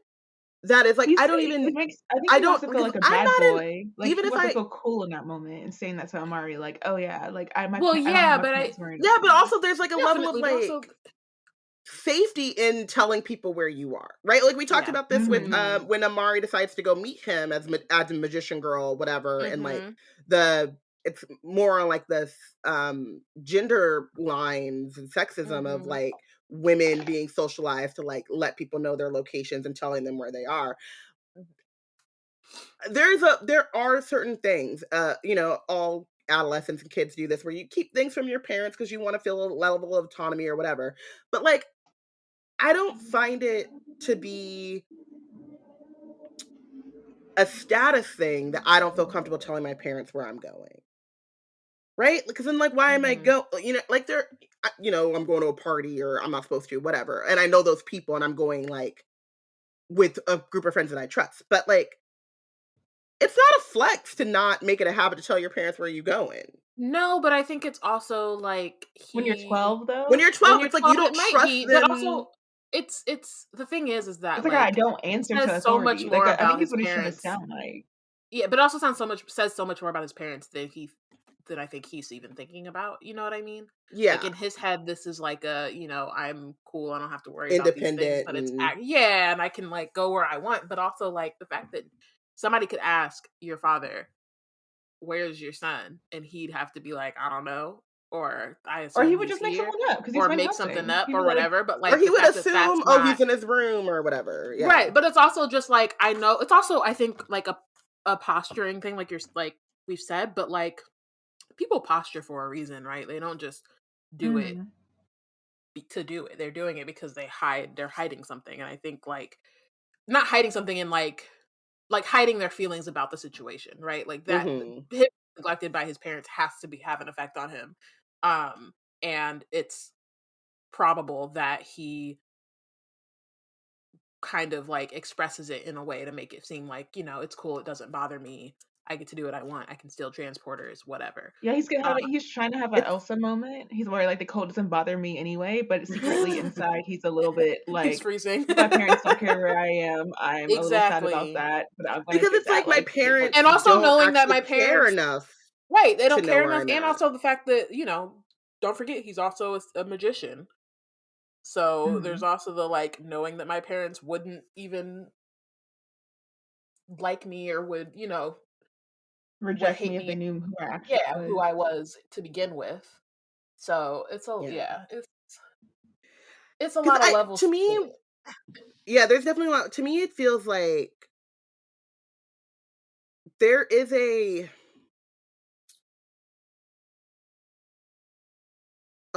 that is like, I don't even, I think I he wants don't, to feel because like a I'm bad not in, boy. Like even he if wants to I, feel cool in that moment and saying that to Amari, like, oh yeah, like I don't yeah, have my but parents worrying yeah, about but me. also there's like a level of definitely, but also like safety in telling people where you are, right? Like we talked yeah. about this with Mhm. when Amari decides to go meet him as a magician girl, whatever, and like Mhm. it's more on like this gender lines and sexism of Mhm. like women being socialized to like let people know their locations and telling them where they are. There are certain things, you know, all adolescents and kids do this where you keep things from your parents because you want to feel a level of autonomy or whatever. But like I don't find it to be a status thing that I don't feel comfortable telling my parents where I'm going. Right? Because then, like, why am I Mhm. you know, like, you know, I'm going to a party or I'm not supposed to, whatever. And I know those people and I'm going, like, with a group of friends that I trust. But, like, it's not a flex to not make it a habit to tell your parents where you're going. No, but I think it's also like When you're 12 When though, you're when 12, you're it's like you 12 it don't might trust be, but them also it's the thing is it's that like I like don't it answer to says so much authority. Like more I about think it's his what he's trying to parents. sound like. Yeah, but it also says so much more about his parents than I think he's even thinking about. You know what I mean? Like yeah, in his head, this is like you know, I'm cool. I don't have to worry about these things. independent But it's and yeah, and I can like go where I want. But also like the fact that somebody could ask your father, "Where's your son?" and he'd have to be like, "I don't know," or "I Or he assume would he's just make here," something up because he's or been make something helping. up He'd or be like, whatever. But or like he the would fact that assume, that's oh, not he's in his room or whatever. Yeah. right. But it's also just like I know it's also I think like a posturing thing, like you're like we've said, but like people posture for a reason, right? They don't just do it mm. to do it. They're doing it because they're hiding something. And I think like not hiding something in like hiding their feelings about the situation, right? Like that Mm-hmm. him neglected by his parents has to be have an effect on him. And it's probable that he kind of like expresses it in a way to make it seem like, you know, it's cool, it doesn't bother me. I get to do what I want. I can steal transporters, whatever. Yeah, Uh, he's trying to have an It's Elsa moment. He's where like the cold doesn't bother me anyway, but secretly inside he's a little bit he's like freezing. my parents don't care where I am. I'm a little sad about Exactly. that, but I'm gonna because get it's like that my like parents And also don't knowing that actually my care parents enough right, they to don't know care where enough, I'm and at. also the fact that, you know, don't forget he's also a magician. So there's Mhm. also the like knowing that my parents wouldn't even like me or would, you know, would Reject hate me if me, they knew who I actually yeah, who was. I was to begin with. So Yeah. it's a Because lot of levels to to me, it. yeah, there's definitely a lot. To me, it feels like there is a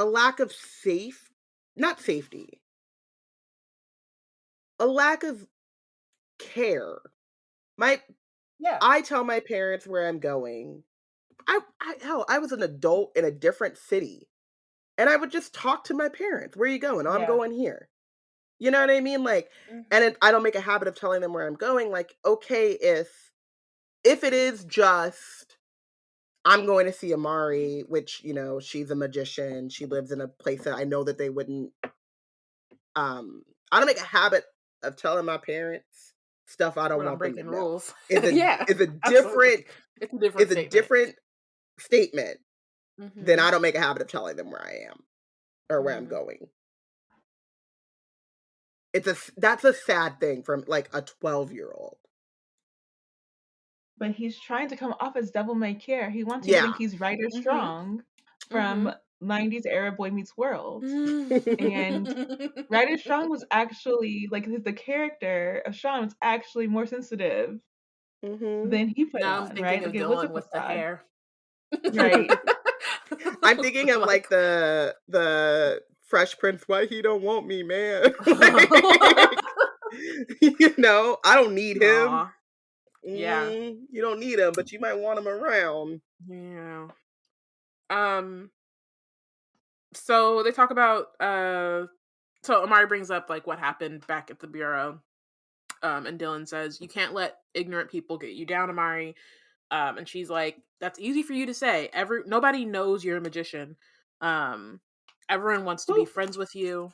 lack of not safety, a lack of care. My Yeah. I tell my parents where I'm going. Hell, I was an adult in a different city, and I would just talk to my parents. Where are you going? Oh, I'm Yeah. going here. You know what I mean? Like, and Mhm. I don't make a habit of telling them where I'm going. Like, okay, if it is just I'm going to see Amari, which, you know, she's a magician. She lives in a place that I know that they wouldn't I don't make a habit of telling my parents stuff I don't When I'm want them breaking to know. rules. Is a Yeah, is a absolutely. different It's a different is a statement. different statement than Mhm. I don't make a habit of telling them where I am or where I'm Mhm. going. That's a sad thing from like a 12-year-old. But he's trying to come off as devil may care. He wants you to Yeah. think he's right or Mhm. strong from Mhm. 90s era Boy Meets World. And Ryder Strong was actually, like, the character of Sean was actually more sensitive than he put Now I'm on, right? thinking Like, of it was a Dylan with the facade. hair. Right. I'm thinking of like the Fresh Prince. Why he don't want me, man? You know, I don't need him. Aw. Yeah. You don't need him, but you might want him around. Yeah. So they talk about so Amari brings up like what happened back at the bureau. And Dylan says, "You can't let ignorant people get you down, Amari." And she's like, "That's easy for you to say. Nobody knows you're a magician. Everyone wants to be friends with you."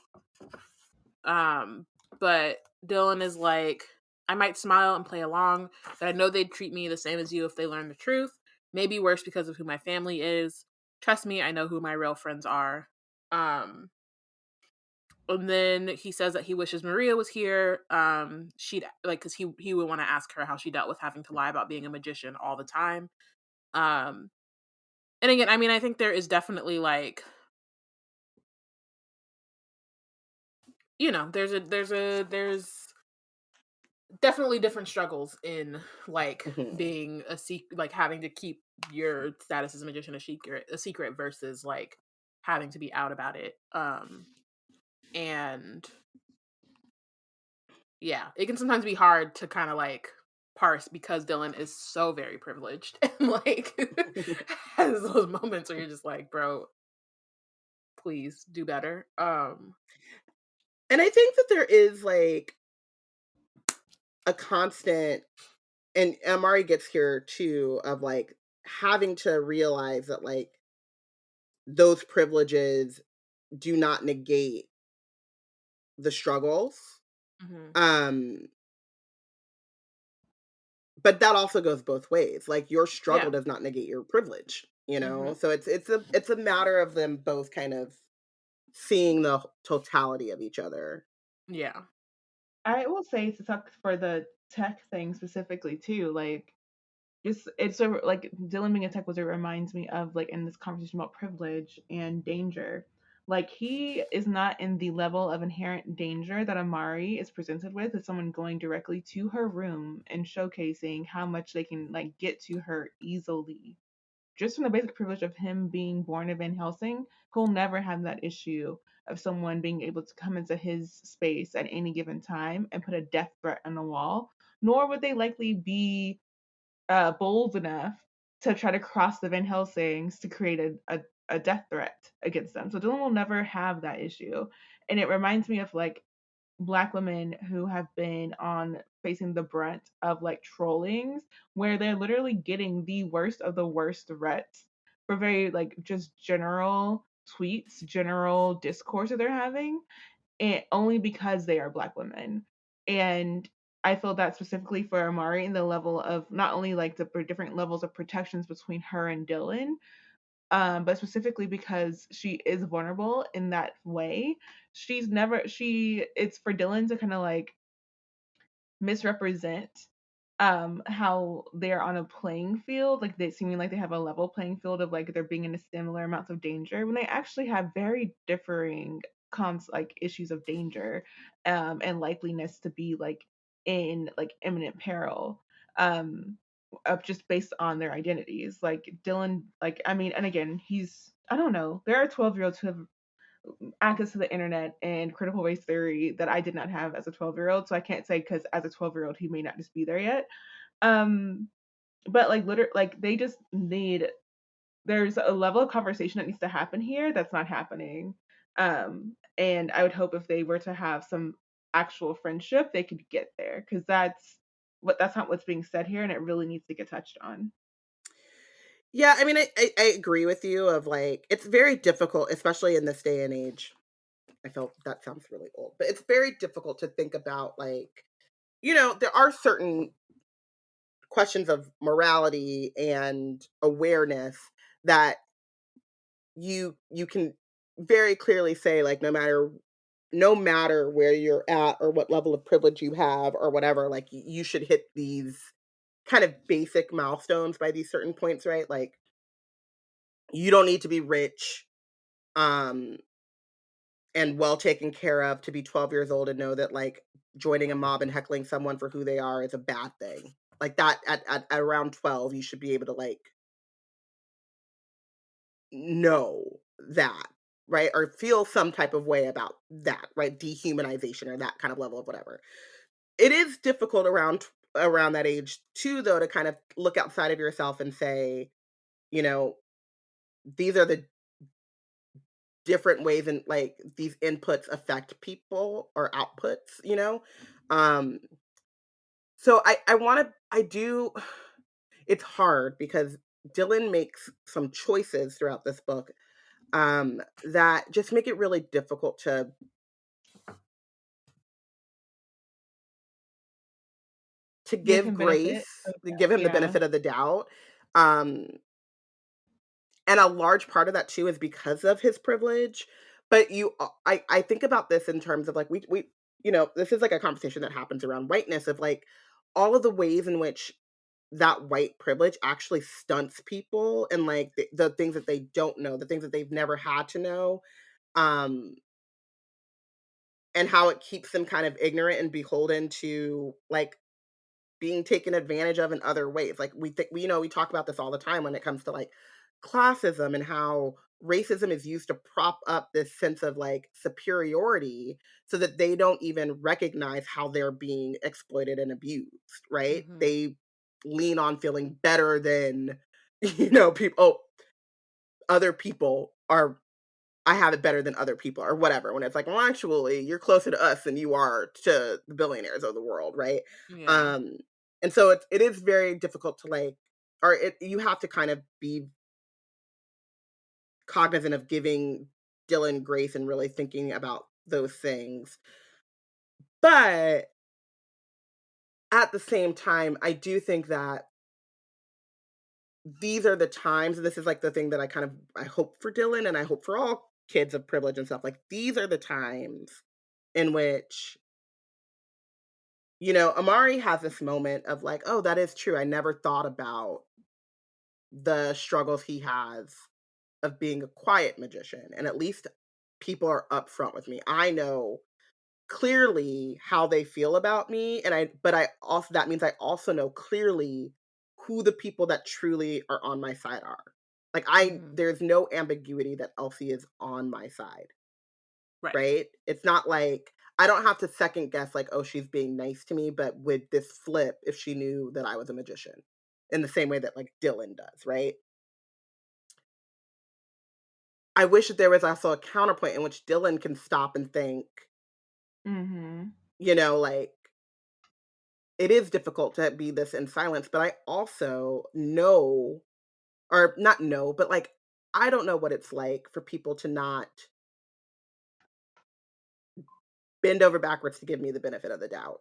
But Dylan is like, "I might smile and play along, but I know they'd treat me the same as you if they learned the truth. Maybe worse because of who my family is. Trust me, I know who my real friends are." And then he says that he wishes Maria was here. She'd like, because he would want to ask her how she dealt with having to lie about being a magician all the time. And again, I mean, I think there is definitely like, you know, there's definitely different struggles in like being like having to keep your status as a magician a secret versus like having to be out about it. And yeah, it can sometimes be hard to kind of like parse because Dylan is so very privileged and like has those moments where you're just like, bro, please do better. And I think that there is like a constant, and Amari gets here too, of like having to realize that like those privileges do not negate the struggles. But that also goes both ways. Like your struggle does not negate your privilege, you know? So it's a matter of them both kind of seeing the totality of each other. Yeah. I will say, to talk for the tech thing specifically too, like, it's a, like, Dylan being a tech wizard reminds me of, like, in this conversation about privilege and danger, like, he is not in the level of inherent danger that Amari is presented with as someone going directly to her room and showcasing how much they can, like, get to her easily. Just from the basic privilege of him being born in Van Helsing, he'll never have that issue of someone being able to come into his space at any given time and put a death threat on the wall, nor would they likely be bold enough to try to cross the Van Helsings to create a death threat against them. So Dylan will never have that issue. And it reminds me of like Black women who have been on facing the brunt of like trollings where they're literally getting the worst of the worst threats for very like just general tweets, general discourse that they're having, and only because they are Black women. And I feel that specifically for Amari in the level of not only like the different levels of protections between her and Dylan, but specifically because she is vulnerable in that way. It's for Dylan to kind of like misrepresent how they're on a playing field, like they seeming like they have a level playing field of like they're being in a similar amounts of danger when they actually have very differing like issues of danger and likeliness to be like in like imminent peril of just based on their identities. Like Dylan, like, I mean, and again, I don't know, there are 12-year-olds who have access to the internet and critical race theory that I did not have as a 12-year-old. So I can't say because as a 12-year-old he may not just be there yet. But like literally, like they just need. There's a level of conversation that needs to happen here that's not happening. And I would hope if they were to have some actual friendship, they could get there because that's not what's being said here, and it really needs to get touched on. Yeah, I mean, I agree with you of like, it's very difficult, especially in this day and age. I feel that sounds really old, but it's very difficult to think about like, you know, there are certain questions of morality and awareness that you can very clearly say like no matter where you're at or what level of privilege you have or whatever, like you should hit these kind of basic milestones by these certain points, right? Like you don't need to be rich and well taken care of to be 12 years old and know that like joining a mob and heckling someone for who they are is a bad thing. Like that at around 12, you should be able to like know that, right? Or feel some type of way about that, right? Dehumanization or that kind of level of whatever. It is difficult around that age too, though, to kind of look outside of yourself and say, you know, these are the different ways and like these inputs affect people or outputs, you know? Um, so I do, it's hard because Dylan makes some choices throughout this book that just make it really difficult to Give give him benefit. grace, to give him the Yeah. benefit of the doubt. Um, and a large part of that too is because of his privilege. But I think about this in terms of like we you know, this is like a conversation that happens around whiteness of like all of the ways in which that white privilege actually stunts people and like the things that they don't know, the things that they've never had to know. Um, and how it keeps them kind of ignorant and beholden to like being taken advantage of in other ways. Like you know, we talk about this all the time when it comes to like classism and how racism is used to prop up this sense of like superiority so that they don't even recognize how they're being exploited and abused, right? Mm-hmm. They lean on feeling better than you know, people other people are I have it better than other people or whatever. When it's like, well, actually, you're closer to us than you are to the billionaires of the world, right? Yeah. Um, and so it is very difficult to like, or you have to kind of be cognizant of giving Dylan grace and really thinking about those things. But at the same time, I do think that these are the times, and this is like the thing that I hope for Dylan and I hope for all kids of privilege and stuff. Like these are the times in which you know, Amari has this moment of like, "Oh, that is true. I never thought about the struggles he has of being a quiet magician, and at least people are upfront with me. I know clearly how they feel about me, and I also that means I also know clearly who the people that truly are on my side are. Like Mm-hmm. there's no ambiguity that Elsie is on my side. Right. Right? It's not like I don't have to second guess like, "Oh, she's being nice to me," but with this flip if she knew that I was a magician in the same way that like Dylan does, right? I wish that there was also a counterpoint in which Dylan can stop and think, Mm-hmm. you know, like it is difficult to be this in silence, but I also know or not know, but like I don't know what it's like for people to not bend over backwards to give me the benefit of the doubt.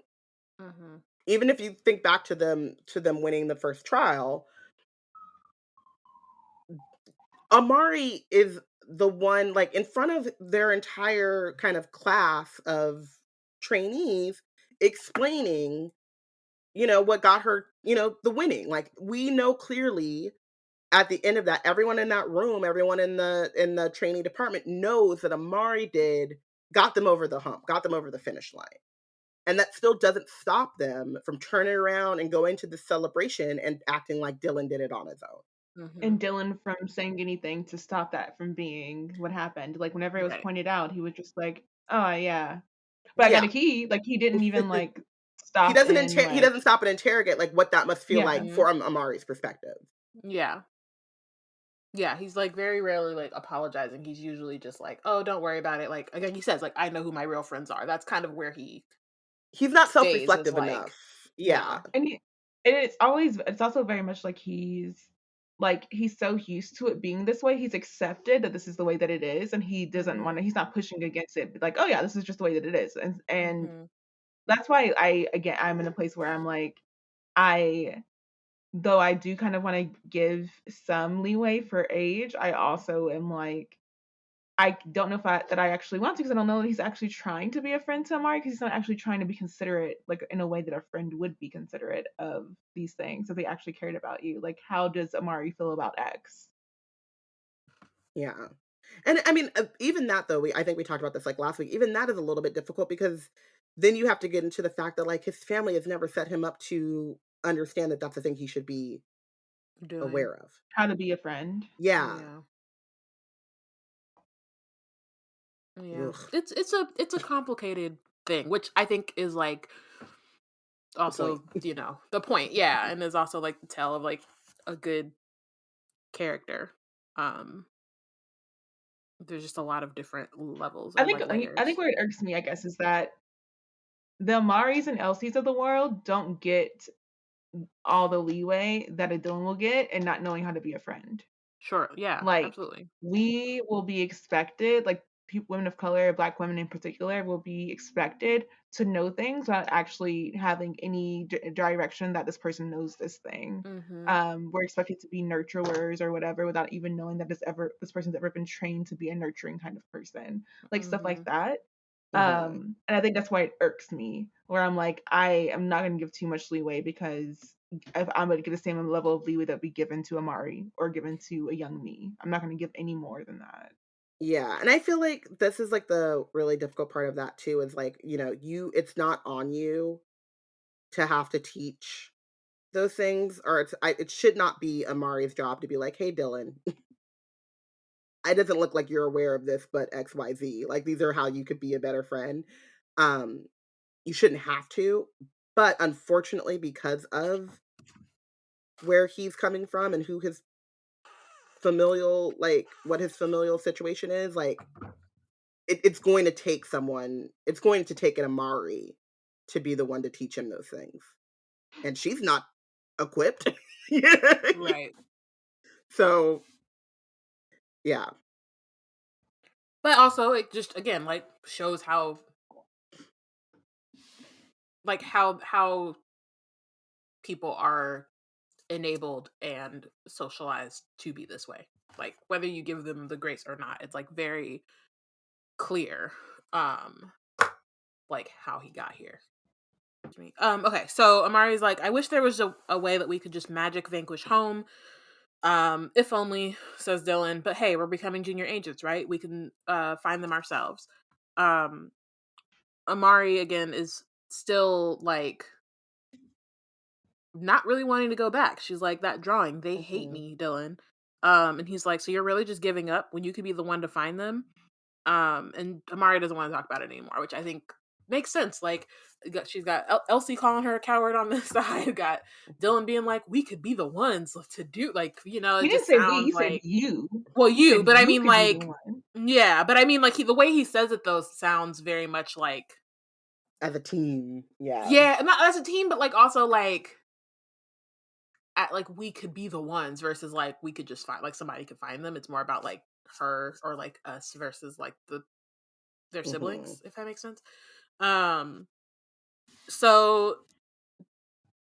Mm-hmm. Even if you think back to them winning the first trial, Amari is the one like in front of their entire kind of class of trainees explaining, you know, what got her, you know, the winning. Like we know clearly at the end of that, everyone in that room, everyone in the trainee department knows that Amari did got them over the hump, got them over the finish line. And that still doesn't stop them from turning around and going to the celebration and acting like Dylan did it on his own. Mm-hmm. And Dylan from saying anything to stop that from being what happened. Like whenever it was Right. pointed out, he was just like, "Oh yeah, but I got Yeah. a key." Like he didn't even like stop and He like doesn't stop and interrogate like what that must feel yeah. like Mm-hmm. from Amari's perspective. Yeah. Yeah, he's like very rarely like apologizing. He's usually just like, "Oh, don't worry about it." Like again, he says like, "I know who my real friends are." That's kind of where he He's not stays. Is self-reflective like, enough. Yeah. yeah. And it's also very much like he's so used to it being this way. He's accepted that this is the way that it is, and he doesn't Mm-hmm. want to. He's not pushing against it. Like, oh yeah, this is just the way that it is, and Mm-hmm. that's why I'm in a place where I'm like I though I do kind of want to give some leeway for age. I also am like I don't know if I actually want to because I don't know that he's actually trying to be a friend to Amari because he's not actually trying to be considerate, like in a way that a friend would be considerate of these things if they actually cared about you. Like, how does Amari feel about X? Yeah. And I mean, even that though, I think we talked about this like last week. Even that is a little bit difficult because then you have to get into the fact that like his family has never set him up to understand that that's the thing he should be Doing. aware of. How to be a friend. Yeah. Yeah. Ugh. It's a complicated thing, which I think is like also, you know, the point. Yeah, and is also like the tale of like a good character. There's just a lot of different levels I or think like I layers. think where it irks me, I guess, is that the Amaris and Elsies of the world don't get all the leeway that a Dylan will get in not knowing how to be a friend. Sure, yeah, Like, absolutely. we will be expected, like women of color, Black women in particular, will be expected to know things without actually having any direction that this person knows this thing. We're expected to be nurturers or whatever without even knowing that this person's ever been trained to be a nurturing kind of person, like stuff like that. And I think that's why it irks me, where I'm like, I am not going to give too much leeway because if I'm going to get the same level of leeway that would be given to Amari or given to a young me, I'm not going to give any more than that. Yeah, and I feel like this is like the really difficult part of that too is like, you know, it's not on you to have to teach those things, or it should not be Amari's job to be like, "Hey Dylan, it doesn't look like you're aware of this, but XYZ. Like these are how you could be a better friend." You shouldn't have to, but unfortunately because of where he's coming from and who his familial, like what his familial situation is, like it's going to take an Amari to be the one to teach him those things. And she's not equipped. Right. So, yeah. But also it just again like shows how people are enabled and socialized to be this way. Like whether you give them the grace or not, it's like very clear like how he got here. Okay, so Amari's like, I wish there was a way that we could just magic vanquish home. If only, says Dylan, but hey, we're becoming junior agents, right? We can find them ourselves. Amari again is still like not really wanting to go back. She's like, that drawing, they hate me, Dylan. And he's like, so you're really just giving up when you could be the one to find them? And Amari doesn't want to talk about it anymore, which I think makes sense. Like, she's got Elsie calling her a coward on this side. Got Dylan being like, we could be the ones to do, like, you know, it just sounds he like said you. Well, you, but I mean, could be the like, one. yeah, but I mean, like, the way he says it though sounds very much like As a team, yeah. yeah, not as a team, but like also like we could be the ones versus like we could just find like somebody could find them. It's more about like her or like us versus like their siblings, if that makes sense. So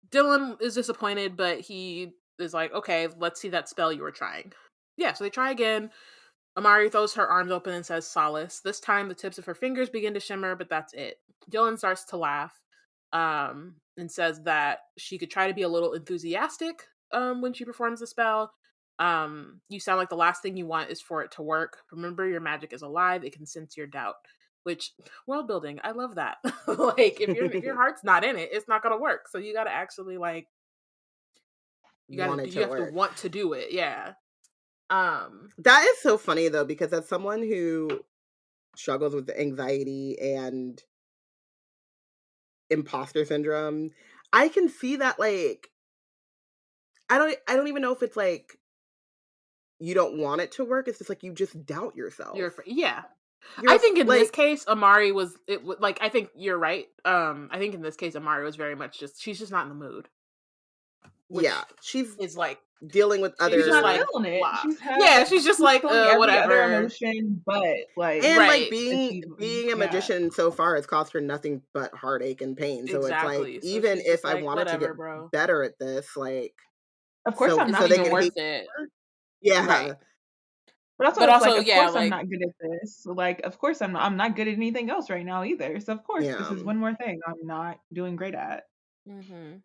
Dylan is disappointed, but he is like, okay, let's see that spell you were trying. Yeah, so they try again. Amari throws her arms open and says solace. This time the tips of her fingers begin to shimmer, but that's it. Dylan starts to laugh and says that she could try to be a little enthusiastic when she performs the spell. You sound like the last thing you want is for it to work. Remember, your magic is alive. It can sense your doubt. Which, world building, I love that. Like, if your heart's not in it, it's not gonna work. So you gotta actually like you have to want to do it. Yeah. That is so funny though, because as someone who struggles with anxiety and imposter syndrome, I can see that like I don't even know if it's like you don't want it to work. It's just like you just doubt yourself. I think in this case, Amari was like I think you're right. I think in this case, Amari was very much she's just not in the mood. Yeah, she's is like dealing with other. She's not feeling it. She's just like whatever other emotion, but like and like being a magician so far has caused her nothing but heartache and pain. So exactly. It's like even if I wanted to get better at this, like of course I'm not even worth it. Yeah. Right. But also, of course I'm not good at this. So like, of course I'm not good at anything else right now either. So of course this is one more thing I'm not doing great at. Mm-hmm.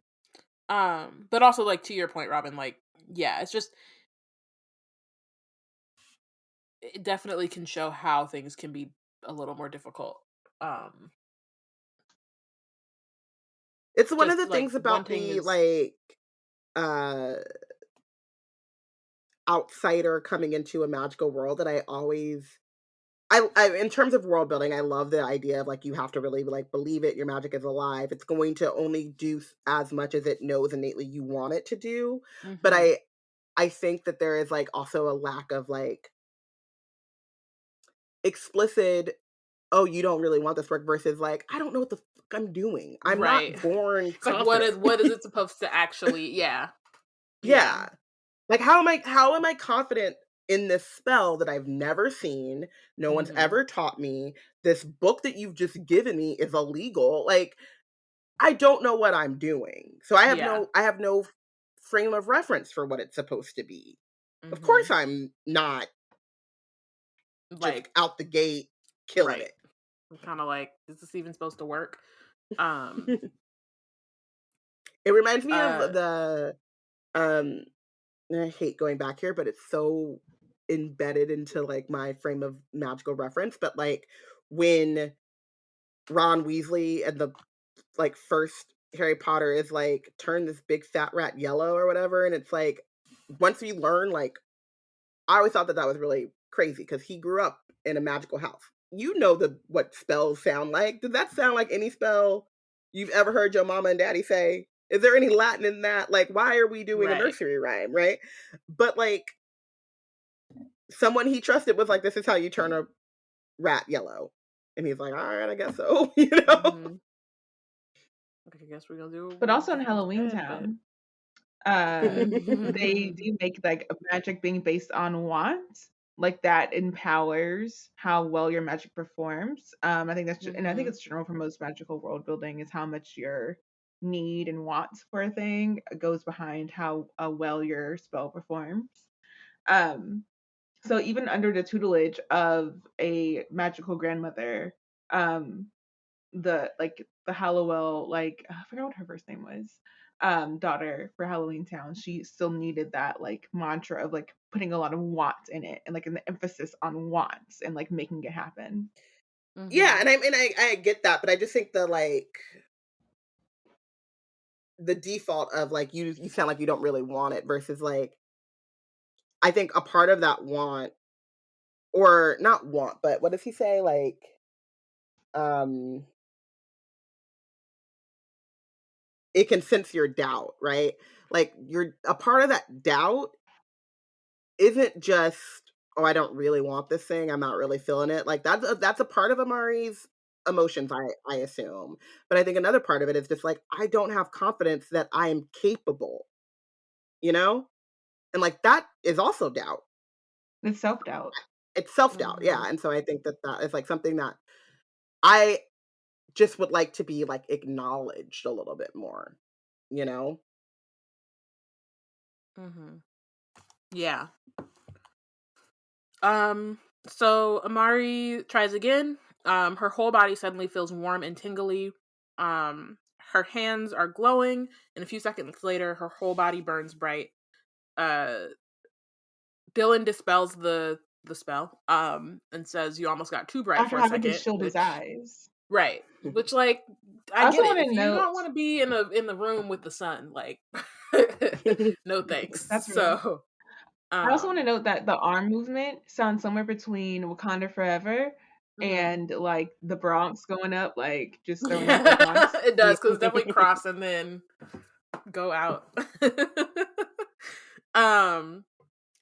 But also like to your point, Robyn, like, yeah, it's just it definitely can show how things can be a little more difficult. It's one of Just the like things about wanting the is uh outsider coming into a magical world that I always I in terms of world building, I love the idea of like you have to really like believe it. Your magic is alive. It's going to only do as much as it knows innately you want it to do. But Mhm. I think that there is like also a lack of like explicit. Oh, you don't really want this work versus like I don't know what the fuck I'm doing. I'm Right. not born It's like confident. what is it supposed to actually yeah. Yeah. Yeah. Like how am I confident in this spell that I've never seen, no one's Mhm. ever taught me, this book that you've just given me is illegal. Like I don't know what I'm doing. So Yeah. I have no frame of reference for what it's supposed to be. Of course Mhm. I'm not just Like out the gate killing right. it. I'm kind of like is this even supposed to work? Um It reminds me of uh the um and I hate going back here, but it's so embedded into like my frame of magical reference. But like when Ron Weasley and the like first Harry Potter is like turn this big fat rat yellow or whatever, and it's like once you learn like I always thought that that was really crazy because he grew up in a magical house. You know what spells sound like. Does that sound like any spell you've ever heard your mama and daddy say? Is there any Latin in that? Like, why are we doing a right. nursery rhyme, right? But like someone he trusted was like, "This is how you turn a rat yellow," and he's like, "All right, I guess so," you know. Mhm. I guess we're going to do But we'll also in get him to Halloween bed, but Town, they do make like magic being based on wants, like that empowers how well your magic performs. I think and I think mhm. it's general for most magical world building is how much your need and wants for a thing goes behind how well your spell performs. Um, so even under the tutelage of a magical grandmother, um, the Hallowell, like I forgot what her first name was, daughter for Halloween Town, she still needed that like mantra of like putting a lot of wants in it and like an emphasis on wants and like making it happen. Yeah, Mhm. and I get that, but I just think the default of like you sound like you don't really want it versus like I think a part of that want or not want, but what does he say? Like um it can sense your doubt, right? Like you're a part of that doubt isn't just, "Oh, I don't really want this thing. I'm not really feeling it." Like that's a part of Amari's emotions, I assume. But I think another part of it is just like I don't have confidence that I am capable, you know? And like that is also doubt. It's self doubt. It's self-doubt. Yeah. Mhm. And so I think that that is like something that I just would like to be like acknowledged a little bit more, you know? Mhm. Yeah. Um so Amari tries again. Her whole body suddenly feels warm and tingly. Her hands are glowing and a few seconds later her whole body burns bright. Uh Dylan dispels the spell and says you almost got too bright After for a having to second, shield his which eyes. right, which like I I also get it. want If to you note don't want to be in the room with the sun, like no thanks. that's real. So, I also want to um note that the arm movement sounds somewhere between Wakanda Forever mhm. and like the Bronx going up, like just throwing up the Yeah, Bronx. it does cuz definitely cross and then go out. um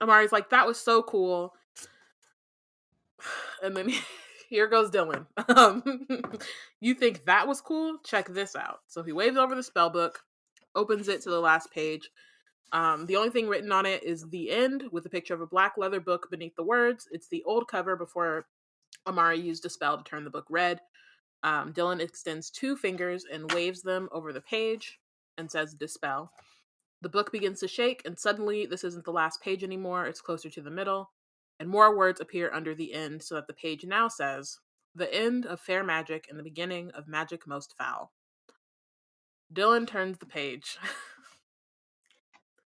Amari's like that was so cool. And then here goes Dylan. You think that was cool? Check this out. So he waves over the spell book, opens it to the last page. The only thing written on it is the end with a picture of a black leather book beneath the words. It's the old cover before Amari used a spell to turn the book red. Dylan extends two fingers and waves them over the page and says dispel. The book begins to shake, and suddenly this isn't the last page anymore, it's closer to the middle, and more words appear under the end so that the page now says, "The end of fair magic and the beginning of magic most foul." Dylan turns the page.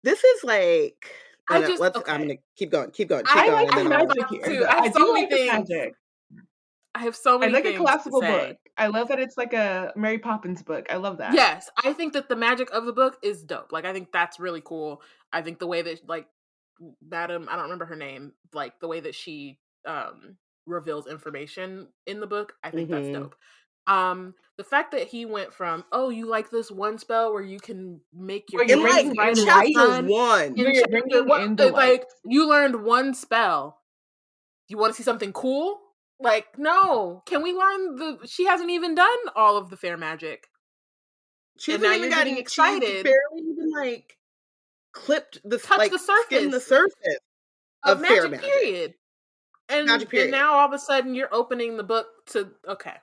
This is like No, I no, just I'm gonna keep going, I and like the then have I'll. magic thoughts here. too. I I have so do many like the things. magic. I have so I many like a things to collapsible say. book. I love that it's like a Mary Poppins book. I love that. Yes, I think that the magic of the book is dope. Like, I think that's really cool. I think the way that, like, Madam, I don't remember her name, like, the way that she reveals information in the book, I think that's Mm-hmm. dope. The fact that he went from, oh, you like this one spell where you can make your Where you're In hands like bringing bright in as the light. chapter sun. one, Where In you're chapter bringing what? in the light. Like, you learned one spell. You want to see something cool? Like, no. Can we learn she hasn't even done all of the fair magic. she And hasn't now even you're getting gotten. She's excited. barely even like clipped the Touch like the skimmed the surface surface of of fair magic, magic. period. And Magic period. now all of a sudden you're opening the book to okay.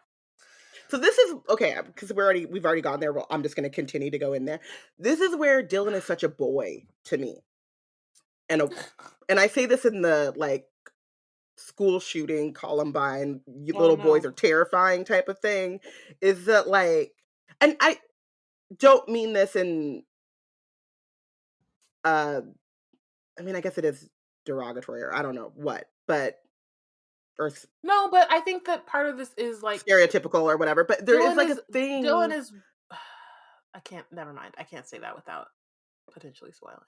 So this is okay because we've already gone there. Well, I'm just going to continue to go in there. This is where Dylan is such a boy to me, and I say this in the like school shooting, Columbine, little boys no. are terrifying type of thing. Is that like, and I don't mean this in, I mean I guess it is derogatory or I don't know what, but or No, but I think that part of this is like stereotypical or whatever. But there is Dylan like is a thing. Dylan is I can't never mind. I can't say that without potentially spoiling.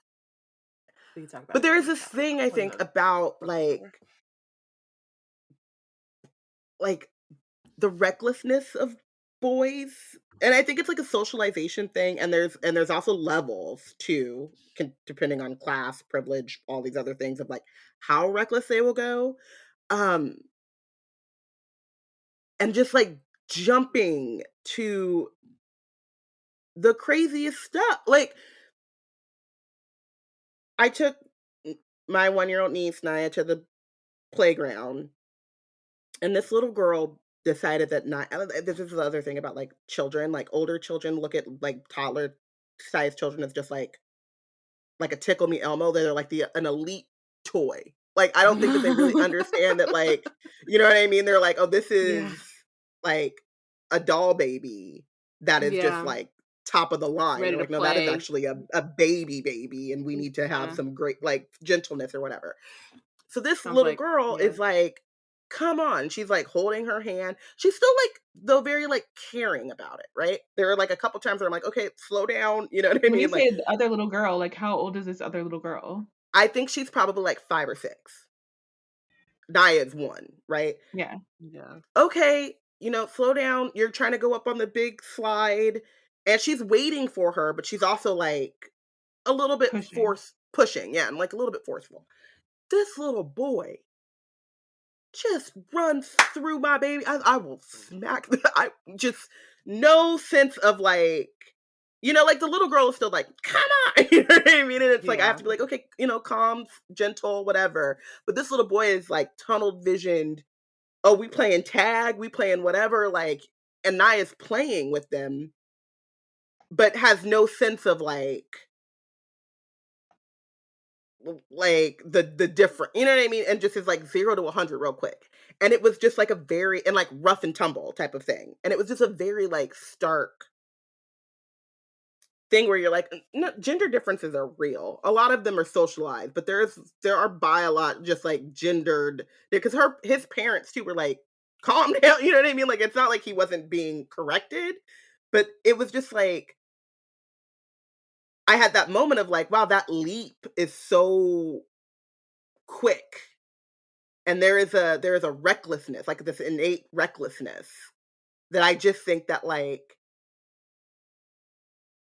We can talk about But it there is when this thing I think the about book is over. like the recklessness of boys, and I think it's like a socialization thing, and there's also levels too, depending on class, privilege, all these other things of like how reckless they will go, and just like jumping to the craziest stuff. Like I took my 1-year-old niece Naya to the playground, and this little girl decided that not this is the other thing about like children, like older children look at like toddler sized children as just like a tickle me Elmo. They're like an elite toy. Like I don't think that they really understand that, like, you know what I mean? They're like, oh, this is like a doll baby that is just like top of the line. Ready They're to like, no, that is play. actually a baby, and we need to have some great like gentleness or whatever. So this Sounds little like girl is like, come on. She's like holding her hand. She's still like, though, very like caring about it, right? There are like a couple times where I'm like, okay, slow down. You know what I When mean? you Like, say the other little girl, like how old is this other little girl? I think she's probably like 5 or 6. Naya's 1, right? Yeah. Okay, slow down. You're trying to go up on the big slide, and she's waiting for her, but she's also like a little bit pushing, yeah, and like a little bit forceful. This little boy just runs through my baby. I will smack. I just no sense of like, like the little girl is still like, come on, you know what I mean? And it's like I have to be like, okay, calm, gentle, whatever. But this little boy is like tunnel visioned. Oh, we playing tag, we playing whatever, like, and Naya's playing with them, but has no sense of like the different, you know what I mean? And just is like 0 to 100 real quick. And it was just like a very, and like rough and tumble type of thing. And it was just a very like stark thing where you're like, no, gender differences are real. A lot of them are socialized, but there are by a lot just like gendered, because his parents too were like, calm down, you know what I mean? Like, it's not like he wasn't being corrected, but it was just like, I had that moment of like, wow, that leap is so quick. And there is a recklessness, like this innate recklessness that I just think that like,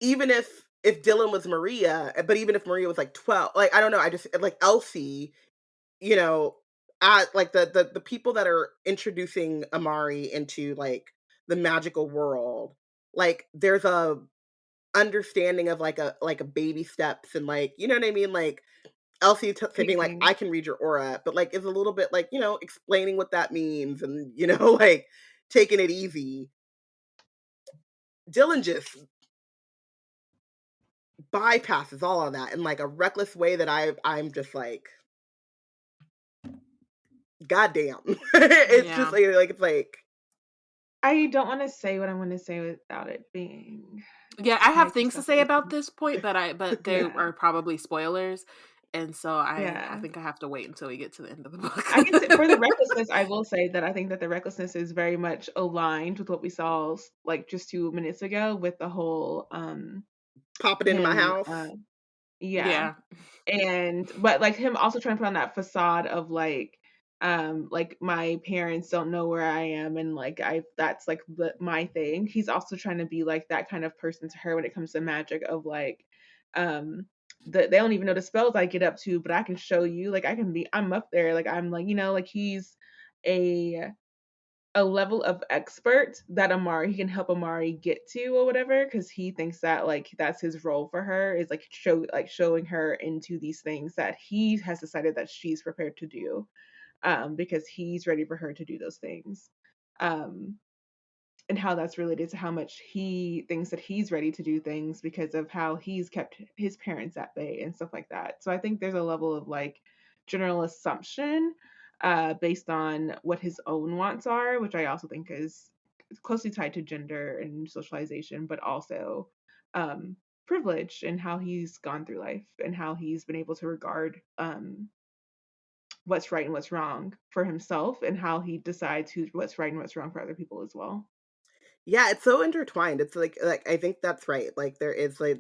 even if Dylan was Maria, but even if Maria was like 12, like, I don't know, I just like Elsie, like the people that are introducing Amari into like the magical world, like there's a understanding of like a baby steps, and like, you know what I mean? Like Elsie being like, I can read your aura, but like is a little bit like, explaining what that means, and like taking it easy. Dylan just bypasses all of that in like a reckless way that I'm just like, goddamn. It's just like it's like, I don't want to say what I want to say without it being. Yeah, I have things to say about this point, but they are probably spoilers. And so I think I have to wait until we get to the end of the book. I can say, for the recklessness, I will say that I think that the recklessness is very much aligned with what we saw like just 2 minutes ago with the whole Pop it into my him house. yeah. But like him also trying to put on that facade of like my parents don't know where I am, and like that's like my thing. He's also trying to be like that kind of person to her when it comes to magic, of like they don't even know the spells I get up to, but I can show you, like I'm up there, like I'm like, like he's a level of expert that Amari, he can help Amari get to or whatever, because he thinks that like that's his role for her, is like showing her into these things that he has decided that she's prepared to do, because he's ready for her to do those things, and how that's related to how much he thinks that he's ready to do things because of how he's kept his parents at bay and stuff like that. So I think there's a level of like general assumption based on what his own wants are, which I also think is closely tied to gender and socialization, but also privilege and how he's gone through life and how he's been able to regard what's right and what's wrong for himself, and how he decides what's right and what's wrong for other people as well. Yeah, it's so intertwined. It's like I think that's right. Like there is like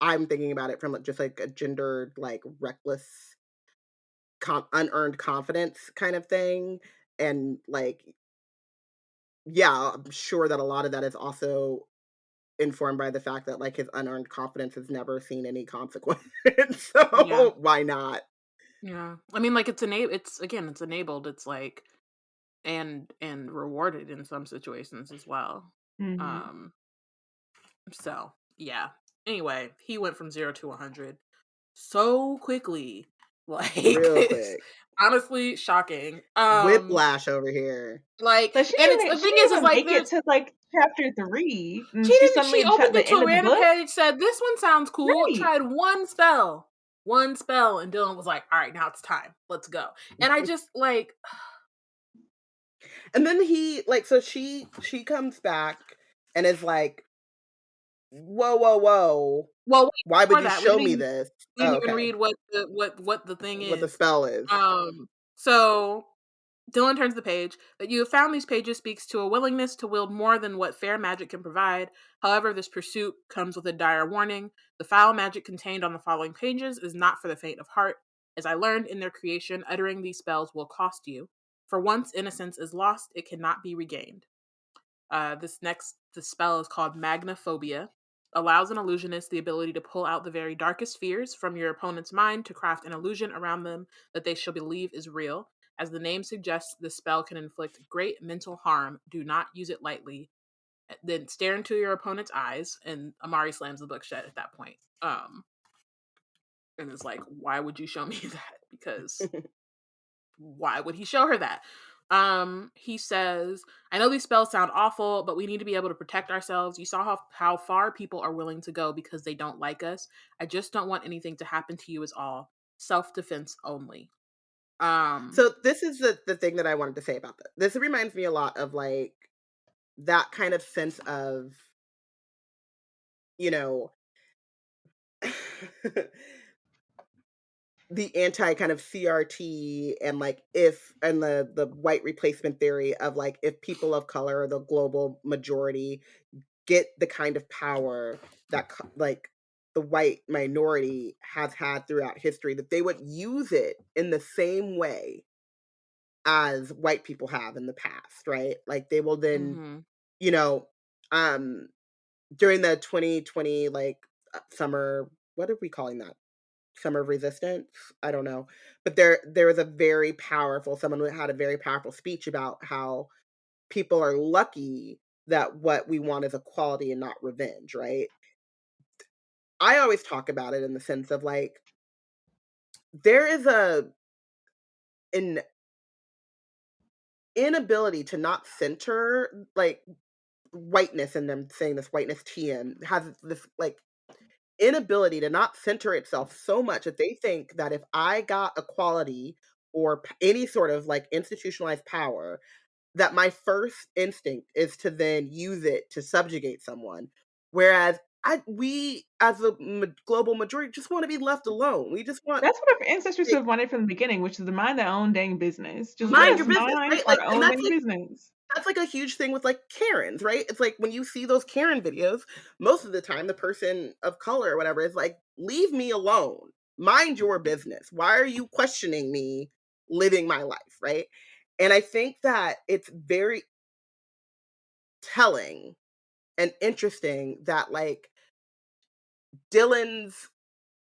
I'm thinking about it from just like a gendered, like reckless, unearned confidence kind of thing, and like yeah, I'm sure that a lot of that is also informed by the fact that like his unearned confidence has never seen any consequence. So why not? Yeah, I mean, like it's enabled. It's like and rewarded in some situations as well. Mm-hmm. So yeah. Anyway, he went from 0 to 100 so quickly. Like Real it's quick. honestly shocking. Whiplash over here. Like, But she and it's didn't, the thing is make like it to like chapter 3. And she she didn't. suddenly She at opened the it to end a of the random book. page, said this one sounds cool. Right. Tried one spell, and Dylan was like, "All right, now it's time. Let's go." And I just like. And then he like, so she comes back and is like, whoa, Well, wait, why would before you that, show me this? we Oh, didn't even okay. read what the thing What the is. spell is. So Dylan turns the page. That you have found these pages speaks to a willingness to wield more than what fair magic can provide. However, this pursuit comes with a dire warning. The foul magic contained on the following pages is not for the faint of heart. As I learned in their creation, uttering these spells will cost you. For once innocence is lost, it cannot be regained. The spell is called Magnaphobia. Allows an illusionist the ability to pull out the very darkest fears from your opponent's mind to craft an illusion around them that they shall believe is real. As the name suggests, this spell can inflict great mental harm. Do not use it lightly. Then stare into your opponent's eyes, and Amari slams the book shut at that point. And it's like, why would you show me that? Because why would he show her that? He says, I know these spells sound awful, but we need to be able to protect ourselves. You saw how far people are willing to go because they don't like us. I just don't want anything to happen to you is all. Self-defense only. So this is the thing that I wanted to say about this. This reminds me a lot of like that kind of sense of, you know, the anti kind of CRT and like and the white replacement theory of like if people of color, the global majority, get the kind of power that like the white minority has had throughout history, that they would use it in the same way as white people have in the past, right? Like they will then, you know, during the 2020 like summer, what are we calling that? Summer of Resistance? I don't know. But there was a very powerful, someone who had a very powerful speech about how people are lucky that what we want is equality and not revenge, right? I always talk about it in the sense of like, there is an inability to not center like whiteness in them, saying this whiteness TM has this like inability to not center itself so much that they think that if I got equality or any sort of like institutionalized power, that my first instinct is to then use it to subjugate someone. Whereas we as a global majority just want to be left alone. We just want That's what our ancestors have wanted from the beginning, which is to mind their own dang business. Just let mind us your business, mind right? our Like, and own dang business. that's like a huge thing with like Karens, right? It's like when you see those Karen videos, most of the time the person of color or whatever is like, leave me alone. Mind your business. Why are you questioning me living my life, right? And I think that it's very telling and interesting that like Dylan's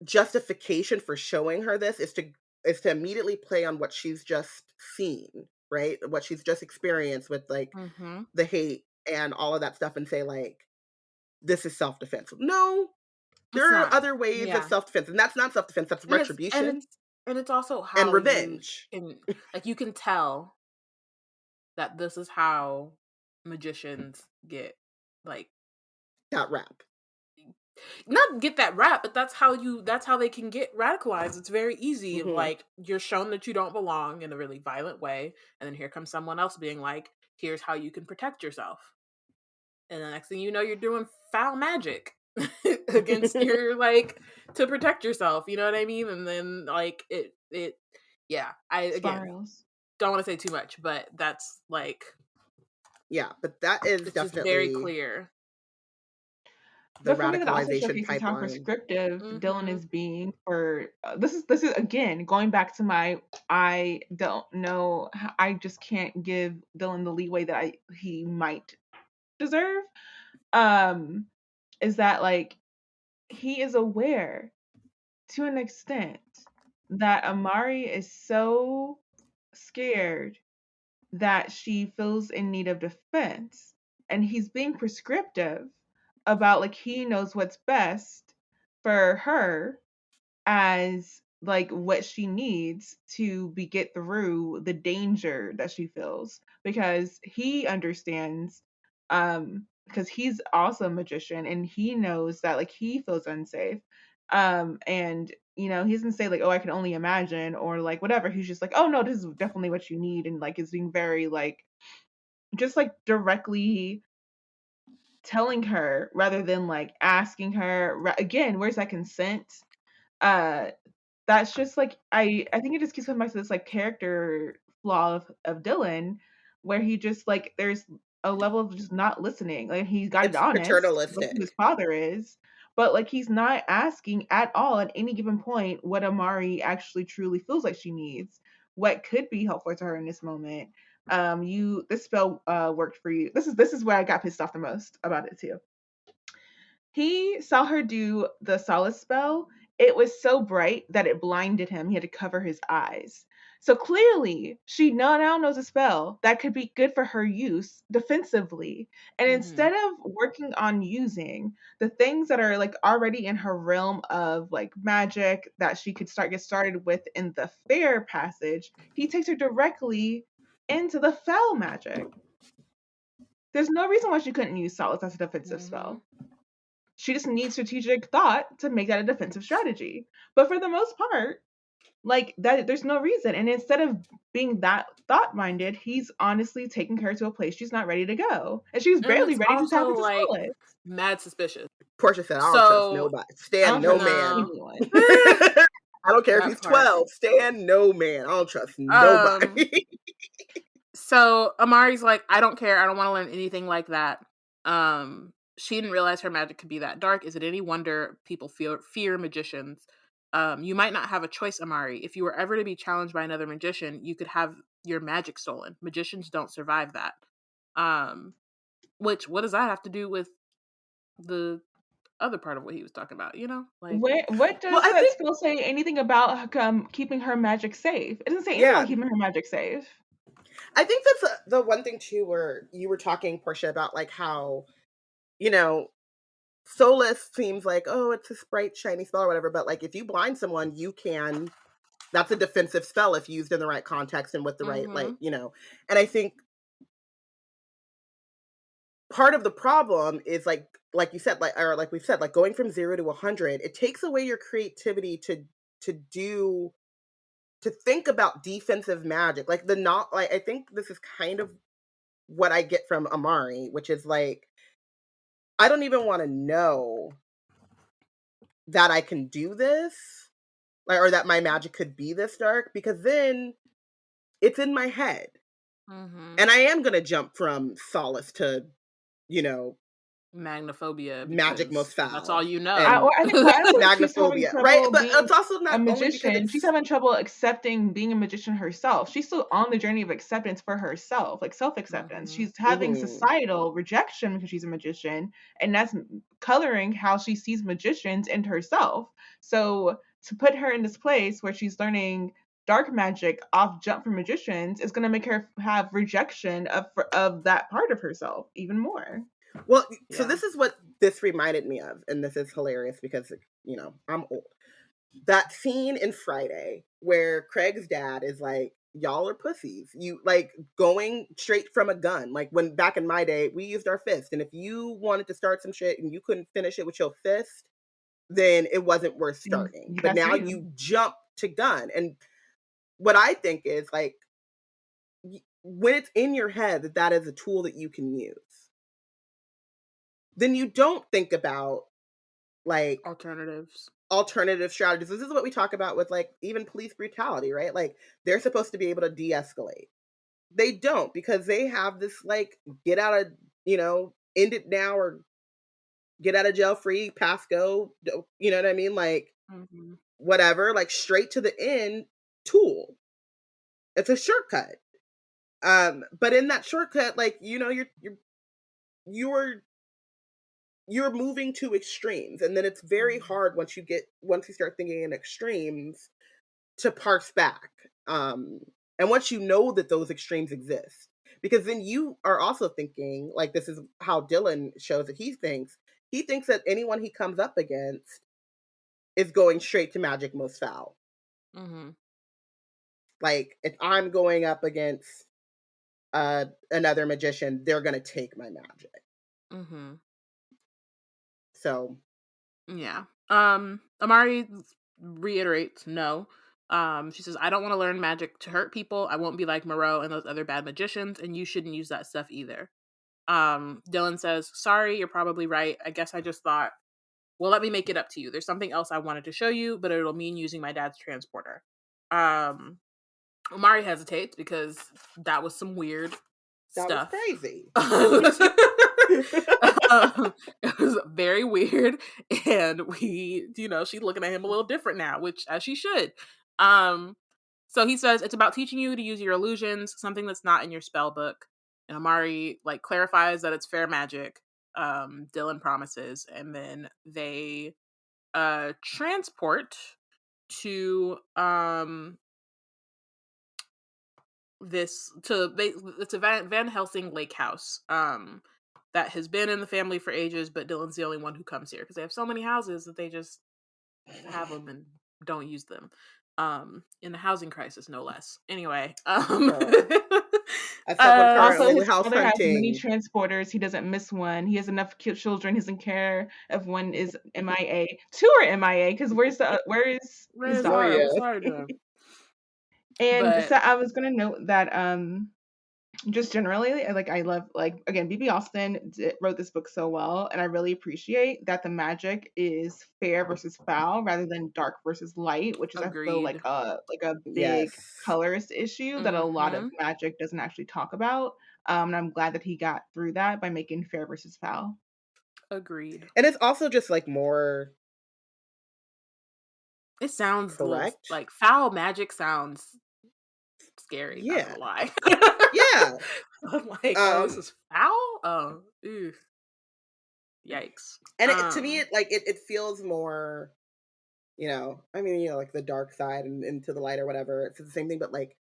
justification for showing her this is to immediately play on what she's just seen, right? What she's just experienced with like the hate and all of that stuff, and say like, this is self-defense. No, there are other ways of self-defense, and that's not self-defense, that's retribution. And it's also how and revenge. You can tell that this is how magicians get like that rap. Not get that rap, but that's how they can get radicalized. It's very easy. Like, you're shown that you don't belong in a really violent way, and then here comes someone else being like, here's how you can protect yourself. And the next thing you know, you're doing foul magic against your, like, to protect yourself. You know what I mean? And then, like, I Spirals. Don't want to say too much, but that's, like... Yeah, but that is definitely... very clear. The but for me, that also radicalization showcases how pipeline. prescriptive Dylan is being for this is again going back to my I don't know, I just can't give Dylan the leeway that he might deserve. Is that like he is aware to an extent that Amari is so scared that she feels in need of defense, and he's being prescriptive about like he knows what's best for her as like what she needs to get through the danger that she feels, because he understands because he's also a magician and he knows that like he feels unsafe, and you know, he doesn't say like, oh, I can only imagine or like whatever. He's just like, oh no, this is definitely what you need, and like is being very like just like directly telling her rather than like asking her. Again, where's that consent? That's just like I think it just keeps coming back to this like character flaw of Dylan, where he just like there's a level of just not listening. Like he's got it honest, like who his father is, but like he's not asking at all at any given point what Amari actually truly feels like she needs, what could be helpful to her in this moment. This spell worked for you. This is where I got pissed off the most about it too. He saw her do the solace spell. It was so bright that it blinded him. He had to cover his eyes. So clearly, she now knows a spell that could be good for her use defensively. And instead of working on using the things that are like already in her realm of like magic that she could get started with in the fair passage, he takes her directly into the foul magic. There's no reason why she couldn't use solace as a defensive spell. She just needs strategic thought to make that a defensive strategy. But for the most part, like that, there's no reason. And instead of being that thought-minded, he's honestly taking her to a place she's not ready to go. And she's barely ready to tap into solace. Mad suspicious. Porshèa said, I don't trust nobody. Stand no man. I don't care if he's 12. Stand no man. I don't trust nobody. So Amari's like, I don't care. I don't want to learn anything like that. She didn't realize her magic could be that dark. Is it any wonder people fear magicians? You might not have a choice, Amari. If you were ever to be challenged by another magician, you could have your magic stolen. Magicians don't survive that. What does that have to do with the other part of what he was talking about? You know, like what does that spell say anything about keeping her magic safe? It doesn't say anything about keeping her magic safe. I think that's the one thing too, where you were talking, Porshèa, about like how, you know, solace seems like, oh, it's this bright, shiny spell or whatever. But like, if you blind someone, that's a defensive spell if used in the right context and with the right, like, you know. And I think part of the problem is like you said, like we've said, like going from 0 to 100, it takes away your creativity to think about defensive magic. Like I think this is kind of what I get from Amari, which is like, I don't even want to know that I can do this, like, or that my magic could be this dark, because then it's in my head. And I am going to jump from solace to, you know, magnophobia. Magic most foul. That's all you know. And I think she's having magnophobia, trouble right? But being it's also not a only because magician. She's having trouble accepting being a magician herself. She's still on the journey of acceptance for herself, like self-acceptance. She's having societal rejection because she's a magician, and that's coloring how she sees magicians and herself. So to put her in this place where she's learning dark magic off jump from magicians is going to make her have rejection of that part of herself even more. Well, so this is what this reminded me of, and this is hilarious because, you know, I'm old. That scene in Friday where Craig's dad is like, y'all are pussies. You, like, going straight from a gun. Like, when back in my day, we used our fist. And if you wanted to start some shit and you couldn't finish it with your fist, then it wasn't worth starting. But now you jump to gun. And what I think is, like, when it's in your head that that is a tool that you can use, then you don't think about, like, alternative strategies. This is what we talk about with, like, even police brutality, right? Like, they're supposed to be able to de-escalate. They don't, because they have this, like, get out of, you know, end it now or get out of jail free, pass go, you know what I mean? Like, whatever, like, straight to the end tool. It's a shortcut. But in that shortcut, like, you know, you're moving to extremes, and then it's very hard once you start thinking in extremes to parse back. And once you know that those extremes exist, because then you are also thinking, like, this is how Dylan shows that he thinks that anyone he comes up against is going straight to magic most foul. Like, if I'm going up against another magician, they're gonna take my magic. So, yeah. Amari reiterates no. She says, I don't want to learn magic to hurt people. I won't be like Moreau and those other bad magicians, and you shouldn't use that stuff either. Dylan says, sorry, you're probably right. I guess I just thought, well, let me make it up to you. There's something else I wanted to show you, but it'll mean using my dad's transporter. Amari hesitates because that was some weird stuff. Was crazy. It was very weird, and she's looking at him a little different now, which as she should. So he says it's about teaching you to use your illusions, something that's not in your spell book. And Amari, like, clarifies that it's fair magic. Dylan promises, and then they transport to it's a Van Helsing lake house that has been in the family for ages, but Dylan's the only one who comes here because they have so many houses that they just have them and don't use them. In the housing crisis, no less. Anyway, also his father has many transporters. He doesn't miss one. He has enough cute children. He doesn't care if one is MIA. Two are MIA because where is his daughter? And so I was gonna note that just generally, like, I love, like, again, B.B. Alston wrote this book so well, and I really appreciate that the magic is fair versus foul rather than dark versus light, which is I feel like a big colorist issue that a lot of magic doesn't actually talk about. And I'm glad that he got through that by making fair versus foul. Agreed. And it's also just, like, more. It sounds correct. Like foul magic sounds scary. Yeah. Not gonna lie. Yeah. I'm like, this is foul? Oh, ew. Yikes. And to me, it feels more, you know, I mean, you know, like the dark side and into the light or whatever. It's the same thing, but, like,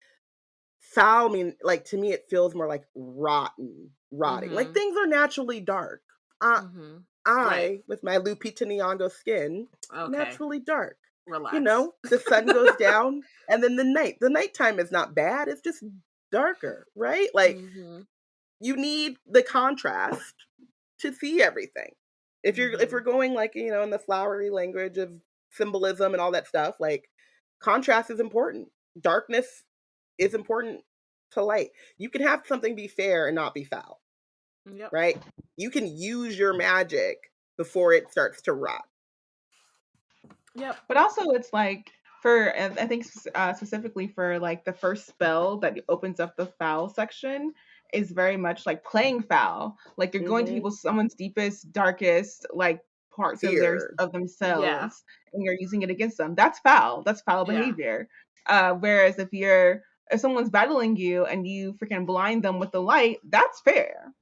foul, I mean, like, to me, it feels more like rotting. Like, things are naturally dark. With my Lupita Nyong'o skin, naturally dark. Relax. You know, the sun goes down, and then the nighttime is not bad. It's just darker, right? Like, you need the contrast to see everything. If we're going, like, you know, in the flowery language of symbolism and all that stuff, like, contrast is important. Darkness is important to light. You can have something be fair and not be foul. Yep. Right? You can use your magic before it starts to rot. Yep. But also, it's like for I think specifically for like the first spell that opens up the foul section is very much like playing foul. Like you're going to someone's deepest, darkest like parts of Fear. Yeah. themselves, and you're using it against them. That's foul. That's foul Yeah. behavior. Whereas if someone's battling you and you freaking blind them with the light, that's fair.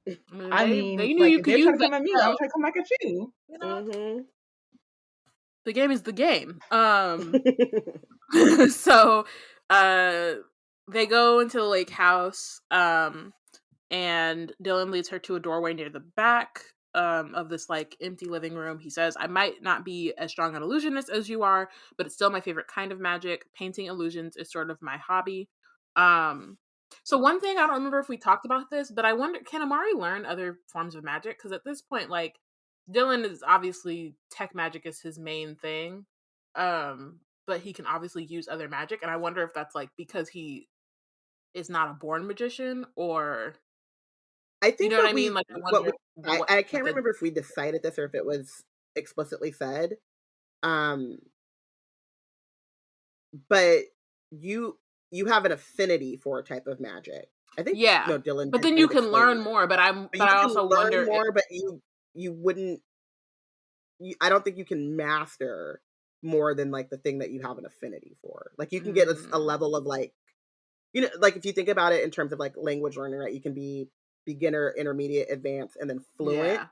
I mean, they knew like you if could they're use trying to that come at me, spell. I'm trying to come back at you. You know? The game is the game. So they go into the lake house, and Dylan leads her to a doorway near the back of this like empty living room. He says, I might not be as strong an illusionist as you are, but it's still my favorite kind of magic. Painting illusions is sort of my hobby. So one thing, I don't remember if we talked about this, but I wonder, can Amari learn other forms of magic? Because at this point, like, Dylan is obviously tech magic is his main thing. But he can obviously use other magic, and I wonder if that's like because he is not a born magician, or I think you know what I mean? Like, I wonder I can't remember if we decided this or if it was explicitly said. But you have an affinity for a type of magic. I think no, Dylan. But then you can learn more. But I also wonder more. But you wouldn't. I don't think you can master more than like the thing that you have an affinity for. Like you can get a level of like, you know, like if you think about it in terms of like language learning, right? You can be beginner, intermediate, advanced, and then fluent. Yeah.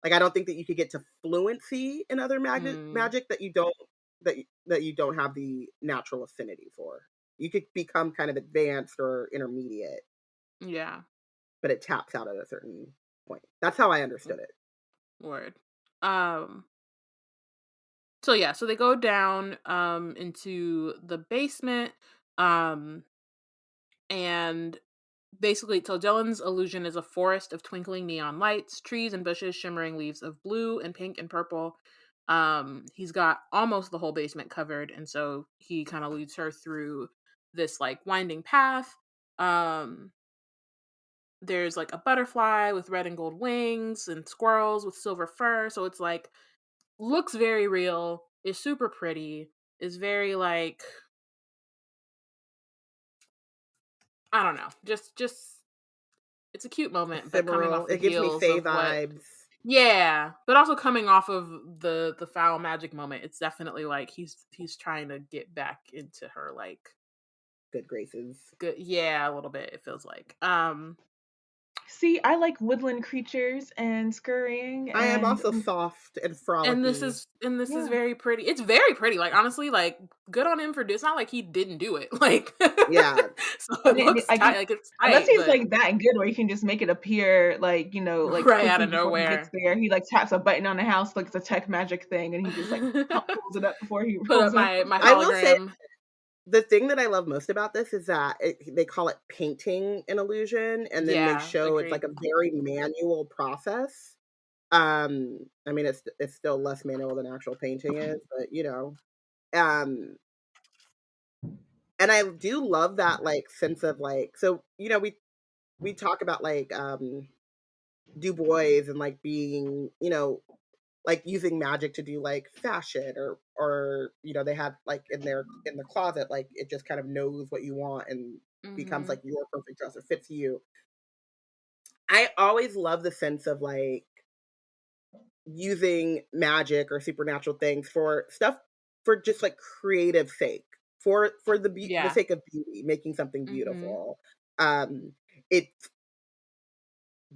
Like I don't think that you could get to fluency in other magic that you don't have the natural affinity for. You could become kind of advanced or intermediate. Yeah. But it taps out at a certain point. That's how I understood it. Word. So they go down into the basement, and basically, so Dylan's illusion is a forest of twinkling neon lights, trees and bushes shimmering leaves of blue and pink and purple. He's got almost the whole basement covered, and so he kind of leads her through this like winding path. There's like a butterfly with red and gold wings and squirrels with silver fur, so it's like looks very real, is super pretty, is very like, I don't know, just it's a cute moment, but coming off the heels of vibes. Yeah, but also coming off of the foul magic moment, it's definitely like he's trying to get back into her like good graces. Good, yeah, a little bit. It feels like. See, I like woodland creatures and scurrying. I am also soft and frolicky. And this is very pretty. It's very pretty. Like honestly, like good on him for this. It's not like he didn't do it. Like yeah. So it looks like it's tight, unless he's like that good, where he can just make it appear like like right out of nowhere. He gets there, he like taps a button on the house like it's a tech magic thing, and he just like pulls it up before he put up my hologram. I will say, the thing that I love most about this is that they call it painting an illusion, and then they show it's like a very manual process. I mean, it's still less manual than actual painting is, but you know, and I do love that like sense of like, so you know, we talk about like Du Bois and like being, you know, like using magic to do like fashion or you know, they have like in the closet, like it just kind of knows what you want and becomes like your perfect dress or fits you. I always love the sense of like using magic or supernatural things for stuff for just like creative sake, for the sake of beauty, making something beautiful. It's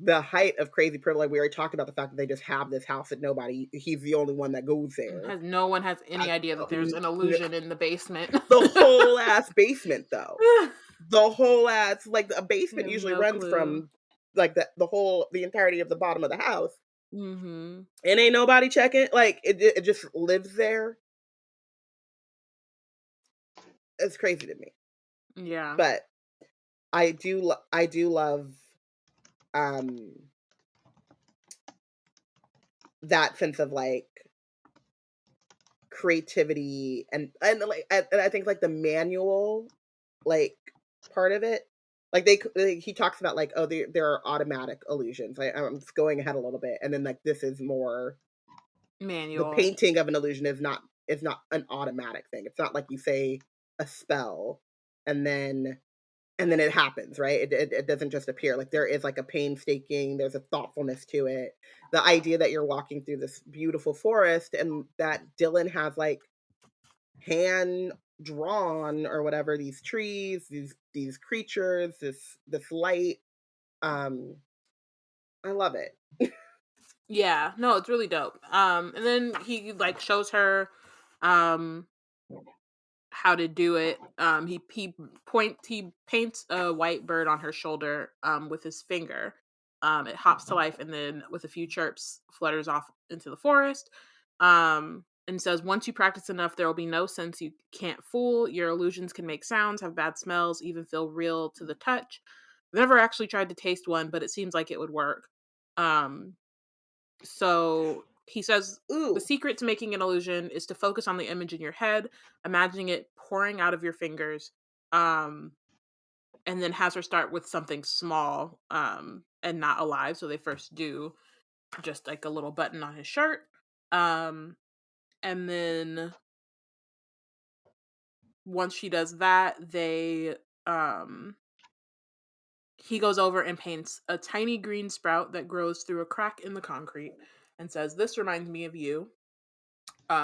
the height of crazy privilege. We already talked about the fact that they just have this house that he's the only one that goes there. No one has any idea that there's an illusion in the basement. The whole ass basement though. The whole ass, like a basement usually runs from like the entirety of the bottom of the house. And ain't nobody checking. Like it just lives there. It's crazy to me. Yeah. But I do love that sense of like creativity and I think like the manual like part of it, like he talks about like, oh, there are automatic illusions. I'm just going ahead a little bit, and then like this is more manual. The painting of an illusion is not is not an automatic thing. It's not like you say a spell and then it happens, right? It doesn't just appear. Like there is like a painstaking, there's a thoughtfulness to it. The idea that you're walking through this beautiful forest and that Dylan has like hand drawn or whatever these trees, these creatures, this light. I love it. Yeah, no, it's really dope. And then he like shows her how to do it. He paints a white bird on her shoulder with his finger. It hops to life and then with a few chirps flutters off into the forest. And says once you practice enough, there will be no sense you can't fool. Your illusions can make sounds, have bad smells, even feel real to the touch. I've never actually tried to taste one, but it seems like it would work. So he says the secret to making an illusion is to focus on the image in your head, imagining it pouring out of your fingers, and then has her start with something small and not alive. So they first do just like a little button on his shirt. And then once she does that, he goes over and paints a tiny green sprout that grows through a crack in the concrete and says, "This reminds me of you,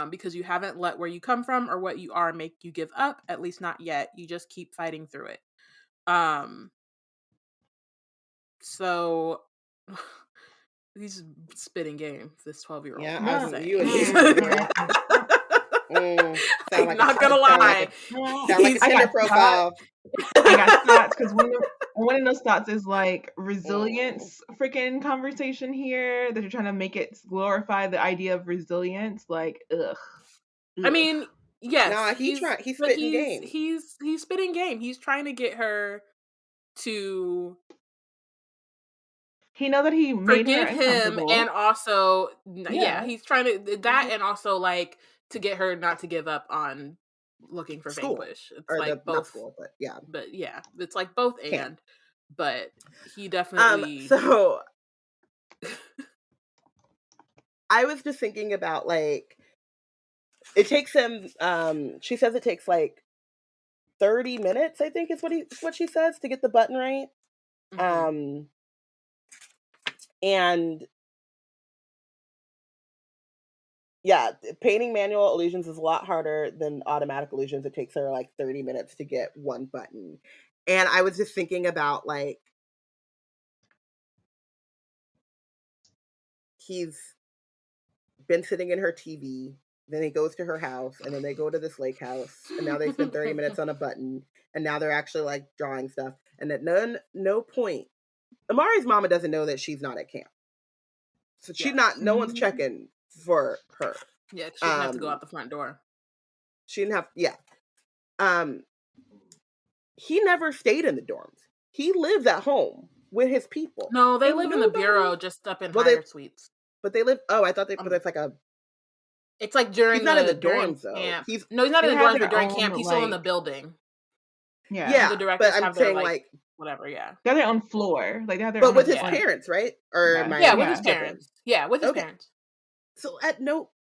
because you haven't let where you come from or what you are make you give up, at least not yet. You just keep fighting through it." So he's spitting game, this 12-year-old. Yeah, I'm not gonna lie. Sound like a Tinder profile. I got thoughts because one of those thoughts is like resilience freaking conversation here that you're trying to make it glorify the idea of resilience. Like, ugh. I mean, yes. Nah, he's spitting game. He's spitting game. He's trying to get her to he know that he made forgive him, and also he's trying to that, and also like to get her not to give up on looking for Vanquish. It's or like both, school, but yeah, it's like both and. But he definitely. So I was just thinking about like it takes him. She says it takes like 30 minutes. I think is what she says to get the button right. Mm-hmm. And yeah, painting manual illusions is a lot harder than automatic illusions. It takes her like 30 minutes to get one button. And I was just thinking about like, he's been sitting in her TV, then he goes to her house, and then they go to this lake house, and now they spend 30 minutes on a button, and now they're actually like drawing stuff. And at no point, Amari's mama doesn't know that she's not at camp. So she's not, no one's checking for her. Yeah, she didn't have to go out the front door. She didn't have, he never stayed in the dorms. He lives at home with his people. No, they live in the bureau, just up in higher suites. But they live, I thought but it's like a... It's like during he's not in the dorms, though. Camp. He's not in the dorms, but during camp, he's still in the building. Yeah, the directors but I'm have saying their, like... Whatever, yeah. They have their own floor. Like, they have their but own with his parents, right? Or with his parents. Yeah, with his parents. So at no...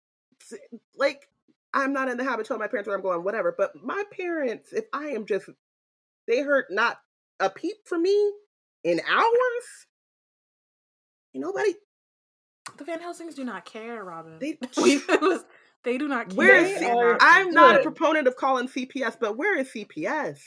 Like, I'm not in the habit of telling my parents where I'm going, whatever. But my parents, if I am just... They heard not a peep from me in hours. Nobody... The Van Helsings do not care, Robyn. They do not care. I'm not a proponent of calling CPS, but where is CPS?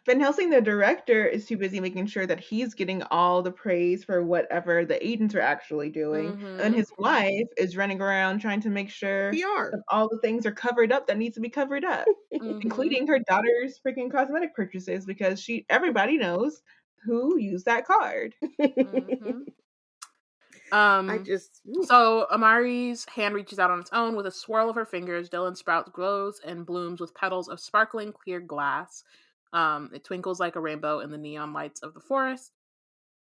Van Helsing, the director, is too busy making sure that he's getting all the praise for whatever the agents are actually doing. Mm-hmm. And his wife is running around trying to make sure that all the things are covered up that needs to be covered up, including her daughter's freaking cosmetic purchases, because everybody knows who used that card. So Amari's hand reaches out on its own with a swirl of her fingers. Dylan's sprout glows and blooms with petals of sparkling clear glass. It twinkles like a rainbow in the neon lights of the forest.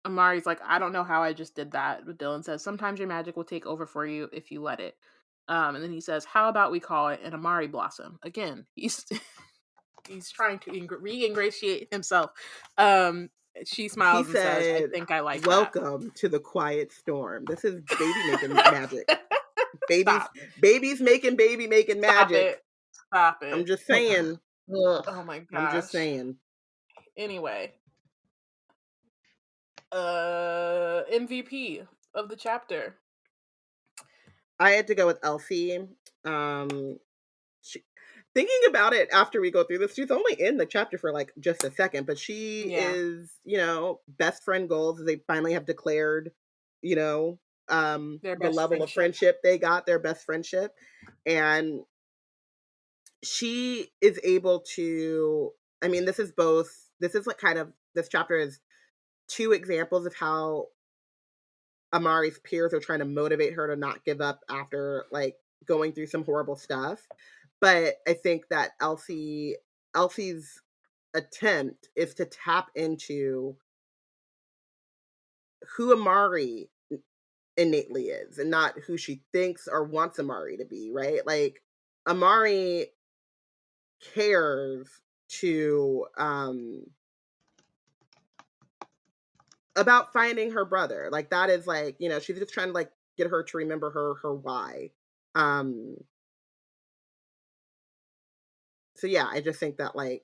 Amari's like, I don't know how I just did that. But Dylan says, sometimes your magic will take over for you if you let it. And then he says, how about we call it an Amari blossom? Again, he's trying to re-ingratiate himself. She smiles and says, I think I like welcome to the quiet storm. This is baby making magic. babies making magic. Stop it. I'm just saying. Oh my gosh. I'm just saying. Anyway. MVP of the chapter. I had to go with Elsie. Thinking about it after we go through this, she's only in the chapter for like just a second, but she is, best friend goals. They finally have declared, the level of friendship they got, their best friendship. And she is able to, this is like kind of, this chapter is two examples of how Amari's peers are trying to motivate her to not give up after like going through some horrible stuff. But I think that Elsie's attempt is to tap into who Amari innately is and not who she thinks or wants Amari to be, right? Like Amari cares to about finding her brother. Like that is like, she's just trying to like get her to remember her why. So yeah, I just think that like,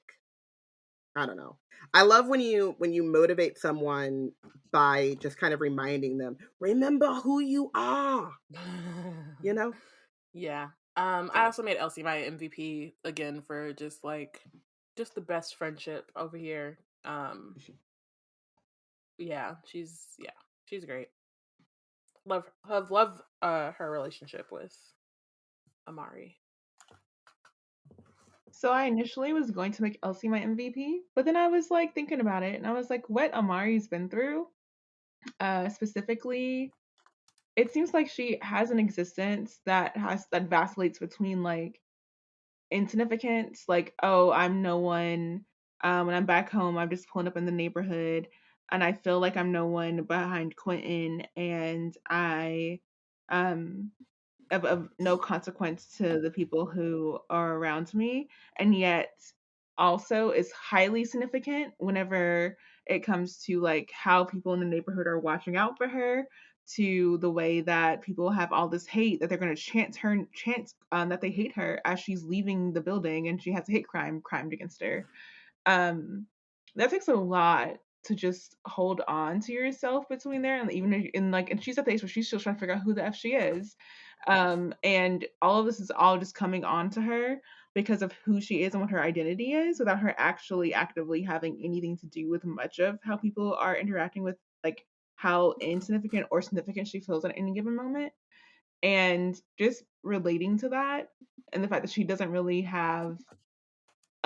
I don't know. I love when you motivate someone by just kind of reminding them, remember who you are. Yeah. I also made Elsie my MVP again for just the best friendship over here. Yeah, she's great. Love her relationship with Amari. So I initially was going to make Elsie my MVP, but then I was like thinking about it and I was like, what Amari's been through, specifically, it seems like she has an existence that vacillates between like insignificance, like, oh, I'm no one. When I'm back home, I'm just pulling up in the neighborhood and I feel like I'm no one behind Quentin, and I of no consequence to the people who are around me, and yet also is highly significant whenever it comes to like how people in the neighborhood are watching out for her, to the way that people have all this hate that they're going to chance that they hate her as she's leaving the building and she has a hate crime crimed against her. That takes a lot to just hold on to yourself between there, and even and she's at the age where she's still trying to figure out who the F she is. And all of this is all just coming on to her because of who she is and what her identity is, without her actually actively having anything to do with much of how people are interacting with, like how insignificant or significant she feels at any given moment. And just relating to that, and the fact that she doesn't really have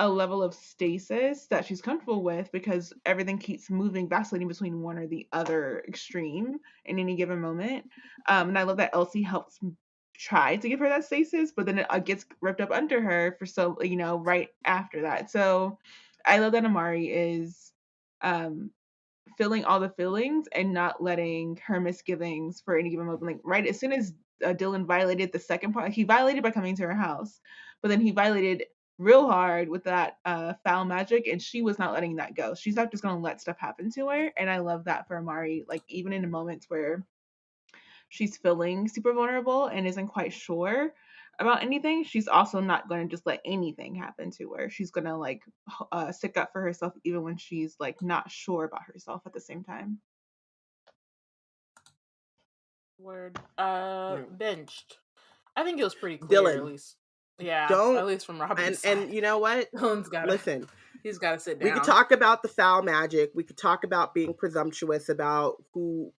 a level of stasis that she's comfortable with because everything keeps moving, vacillating between one or the other extreme in any given moment. And I love that Elsie helps try to give her that stasis, but then it gets ripped up under her right after that. So I love that Amari is feeling all the feelings and not letting her misgivings for any given moment. Like right as soon as Dylan violated the second part, he violated by coming to her house, but then he violated real hard with that foul magic, and she was not letting that go. She's not just going to let stuff happen to her, and I love that for Amari. Like even in the moments where she's feeling super vulnerable and isn't quite sure about anything, she's also not going to just let anything happen to her. She's going to like stick up for herself even when she's like not sure about herself at the same time. Word. Benched. I think it was pretty clear, Dylan. at least. Yeah, at least from Robyn's side. And you know what? Dylan's got listen. He's got to sit down. We could talk about the foul magic. We could talk about being presumptuous about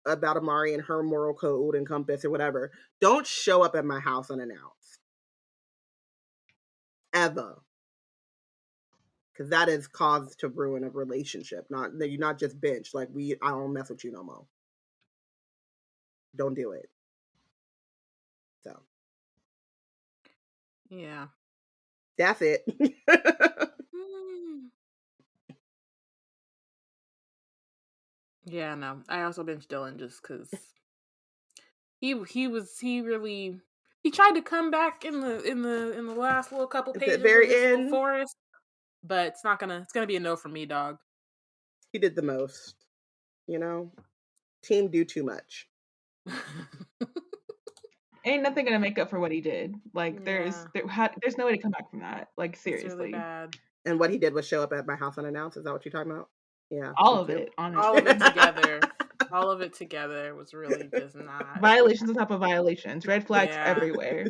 Amari and her moral code and compass or whatever. Don't show up at my house unannounced. Ever. Because that is cause to ruin a relationship. You're not just bench. Like I don't mess with you no more. Don't do it. So. Yeah. That's it. Yeah, no. I also benched Dylan just because he tried to come back in the last little couple pages at the very of this end, little forest, but it's gonna be a no for me, dog. He did the most. Team do too much. Ain't nothing gonna make up for what he did. Like, Yeah. there's no way to come back from that. Like, It's really seriously. bad. And what he did was show up at my house unannounced. Is that what you're talking about? Yeah. All me of too. it, honestly. All of it together. All of it together was really just not. Violations on top of violations. Red flags Yeah. everywhere.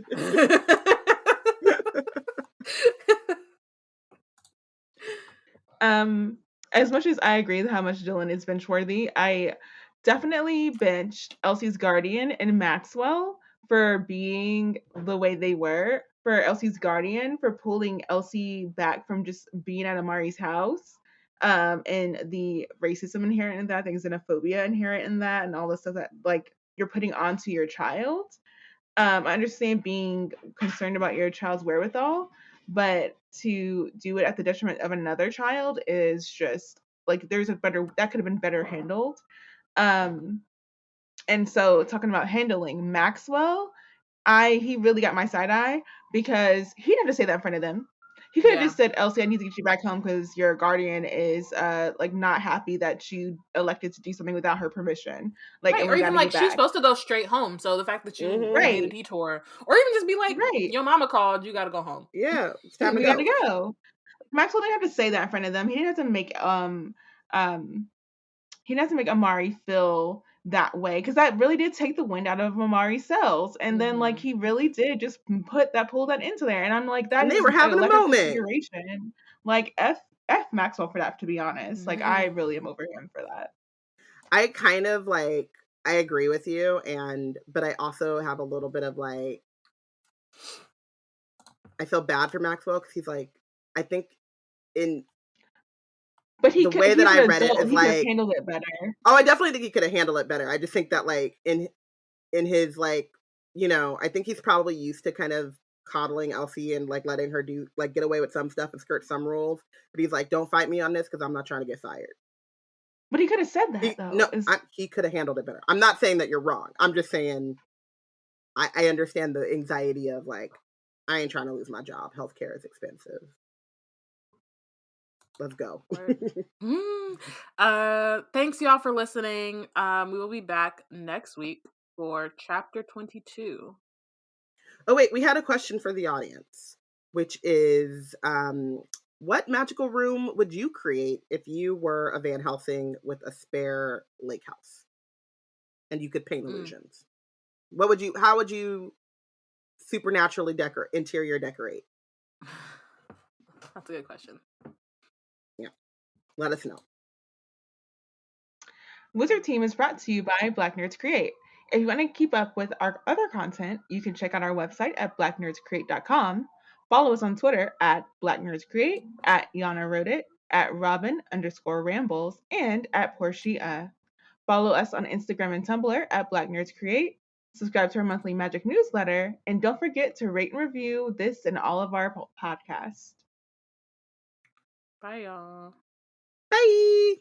As much as I agree with how much Dylan is bench worthy, I definitely benched Elsie's guardian and Maxwell for being the way they were. For Elsie's guardian for pulling Elsie back from just being at Amari's house. And the racism inherent in that, the xenophobia inherent in that, and all the stuff that like you're putting onto your child. I understand being concerned about your child's wherewithal, but to do it at the detriment of another child is just like that could have been better handled. And so talking about handling Maxwell, he really got my side eye because he didn't have to say that in front of them. He could have just said, Elsie, I need to get you back home because your guardian is like not happy that you elected to do something without her permission. Like, right, or even like she's supposed to go straight home. So the fact that you made a detour, or even just be like, your mama called, you gotta go home. Yeah, it's time we to gotta go. Maxwell didn't have to say that in front of them. He didn't have to make Amari feel that way because that really did take the wind out of Amari's sails, and then like he really did just pull that into there, and I'm like that. And they were having a moment. Like f Maxwell for that, to be honest. Like I really am over him for that. I kind of like I agree with you, but I also have a little bit of like I feel bad for Maxwell because he's like I think but the way that I read it is like he could have handled it better. Oh, I definitely think he could have handled it better. I just think that like in his like, you know, I think he's probably used to kind of coddling Elsie and like letting her do like get away with some stuff and skirt some rules. But he's like, don't fight me on this because I'm not trying to get fired. But he could have said that though. He could have handled it better. I'm not saying that you're wrong. I'm just saying I understand the anxiety of like, I ain't trying to lose my job. Healthcare is expensive. Let's go. Thanks y'all for listening. We will be back next week for chapter 22. Oh wait, we had a question for the audience, which is what magical room would you create if you were a Van Helsing with a spare lake house and you could paint illusions? How would you supernaturally interior decorate? That's a good question. Yeah. Let us know. Wizard Team is brought to you by Black Nerds Create. If you want to keep up with our other content, you can check out our website at blacknerdscreate.com. Follow us on Twitter at blacknerdscreate, at Yana Wrote It, at Robyn_Rambles, and at Porshèa. Follow us on Instagram and Tumblr at Black Nerds Create. Subscribe to our monthly magic newsletter, and don't forget to rate and review this and all of our podcasts. Bye, y'all. Bye.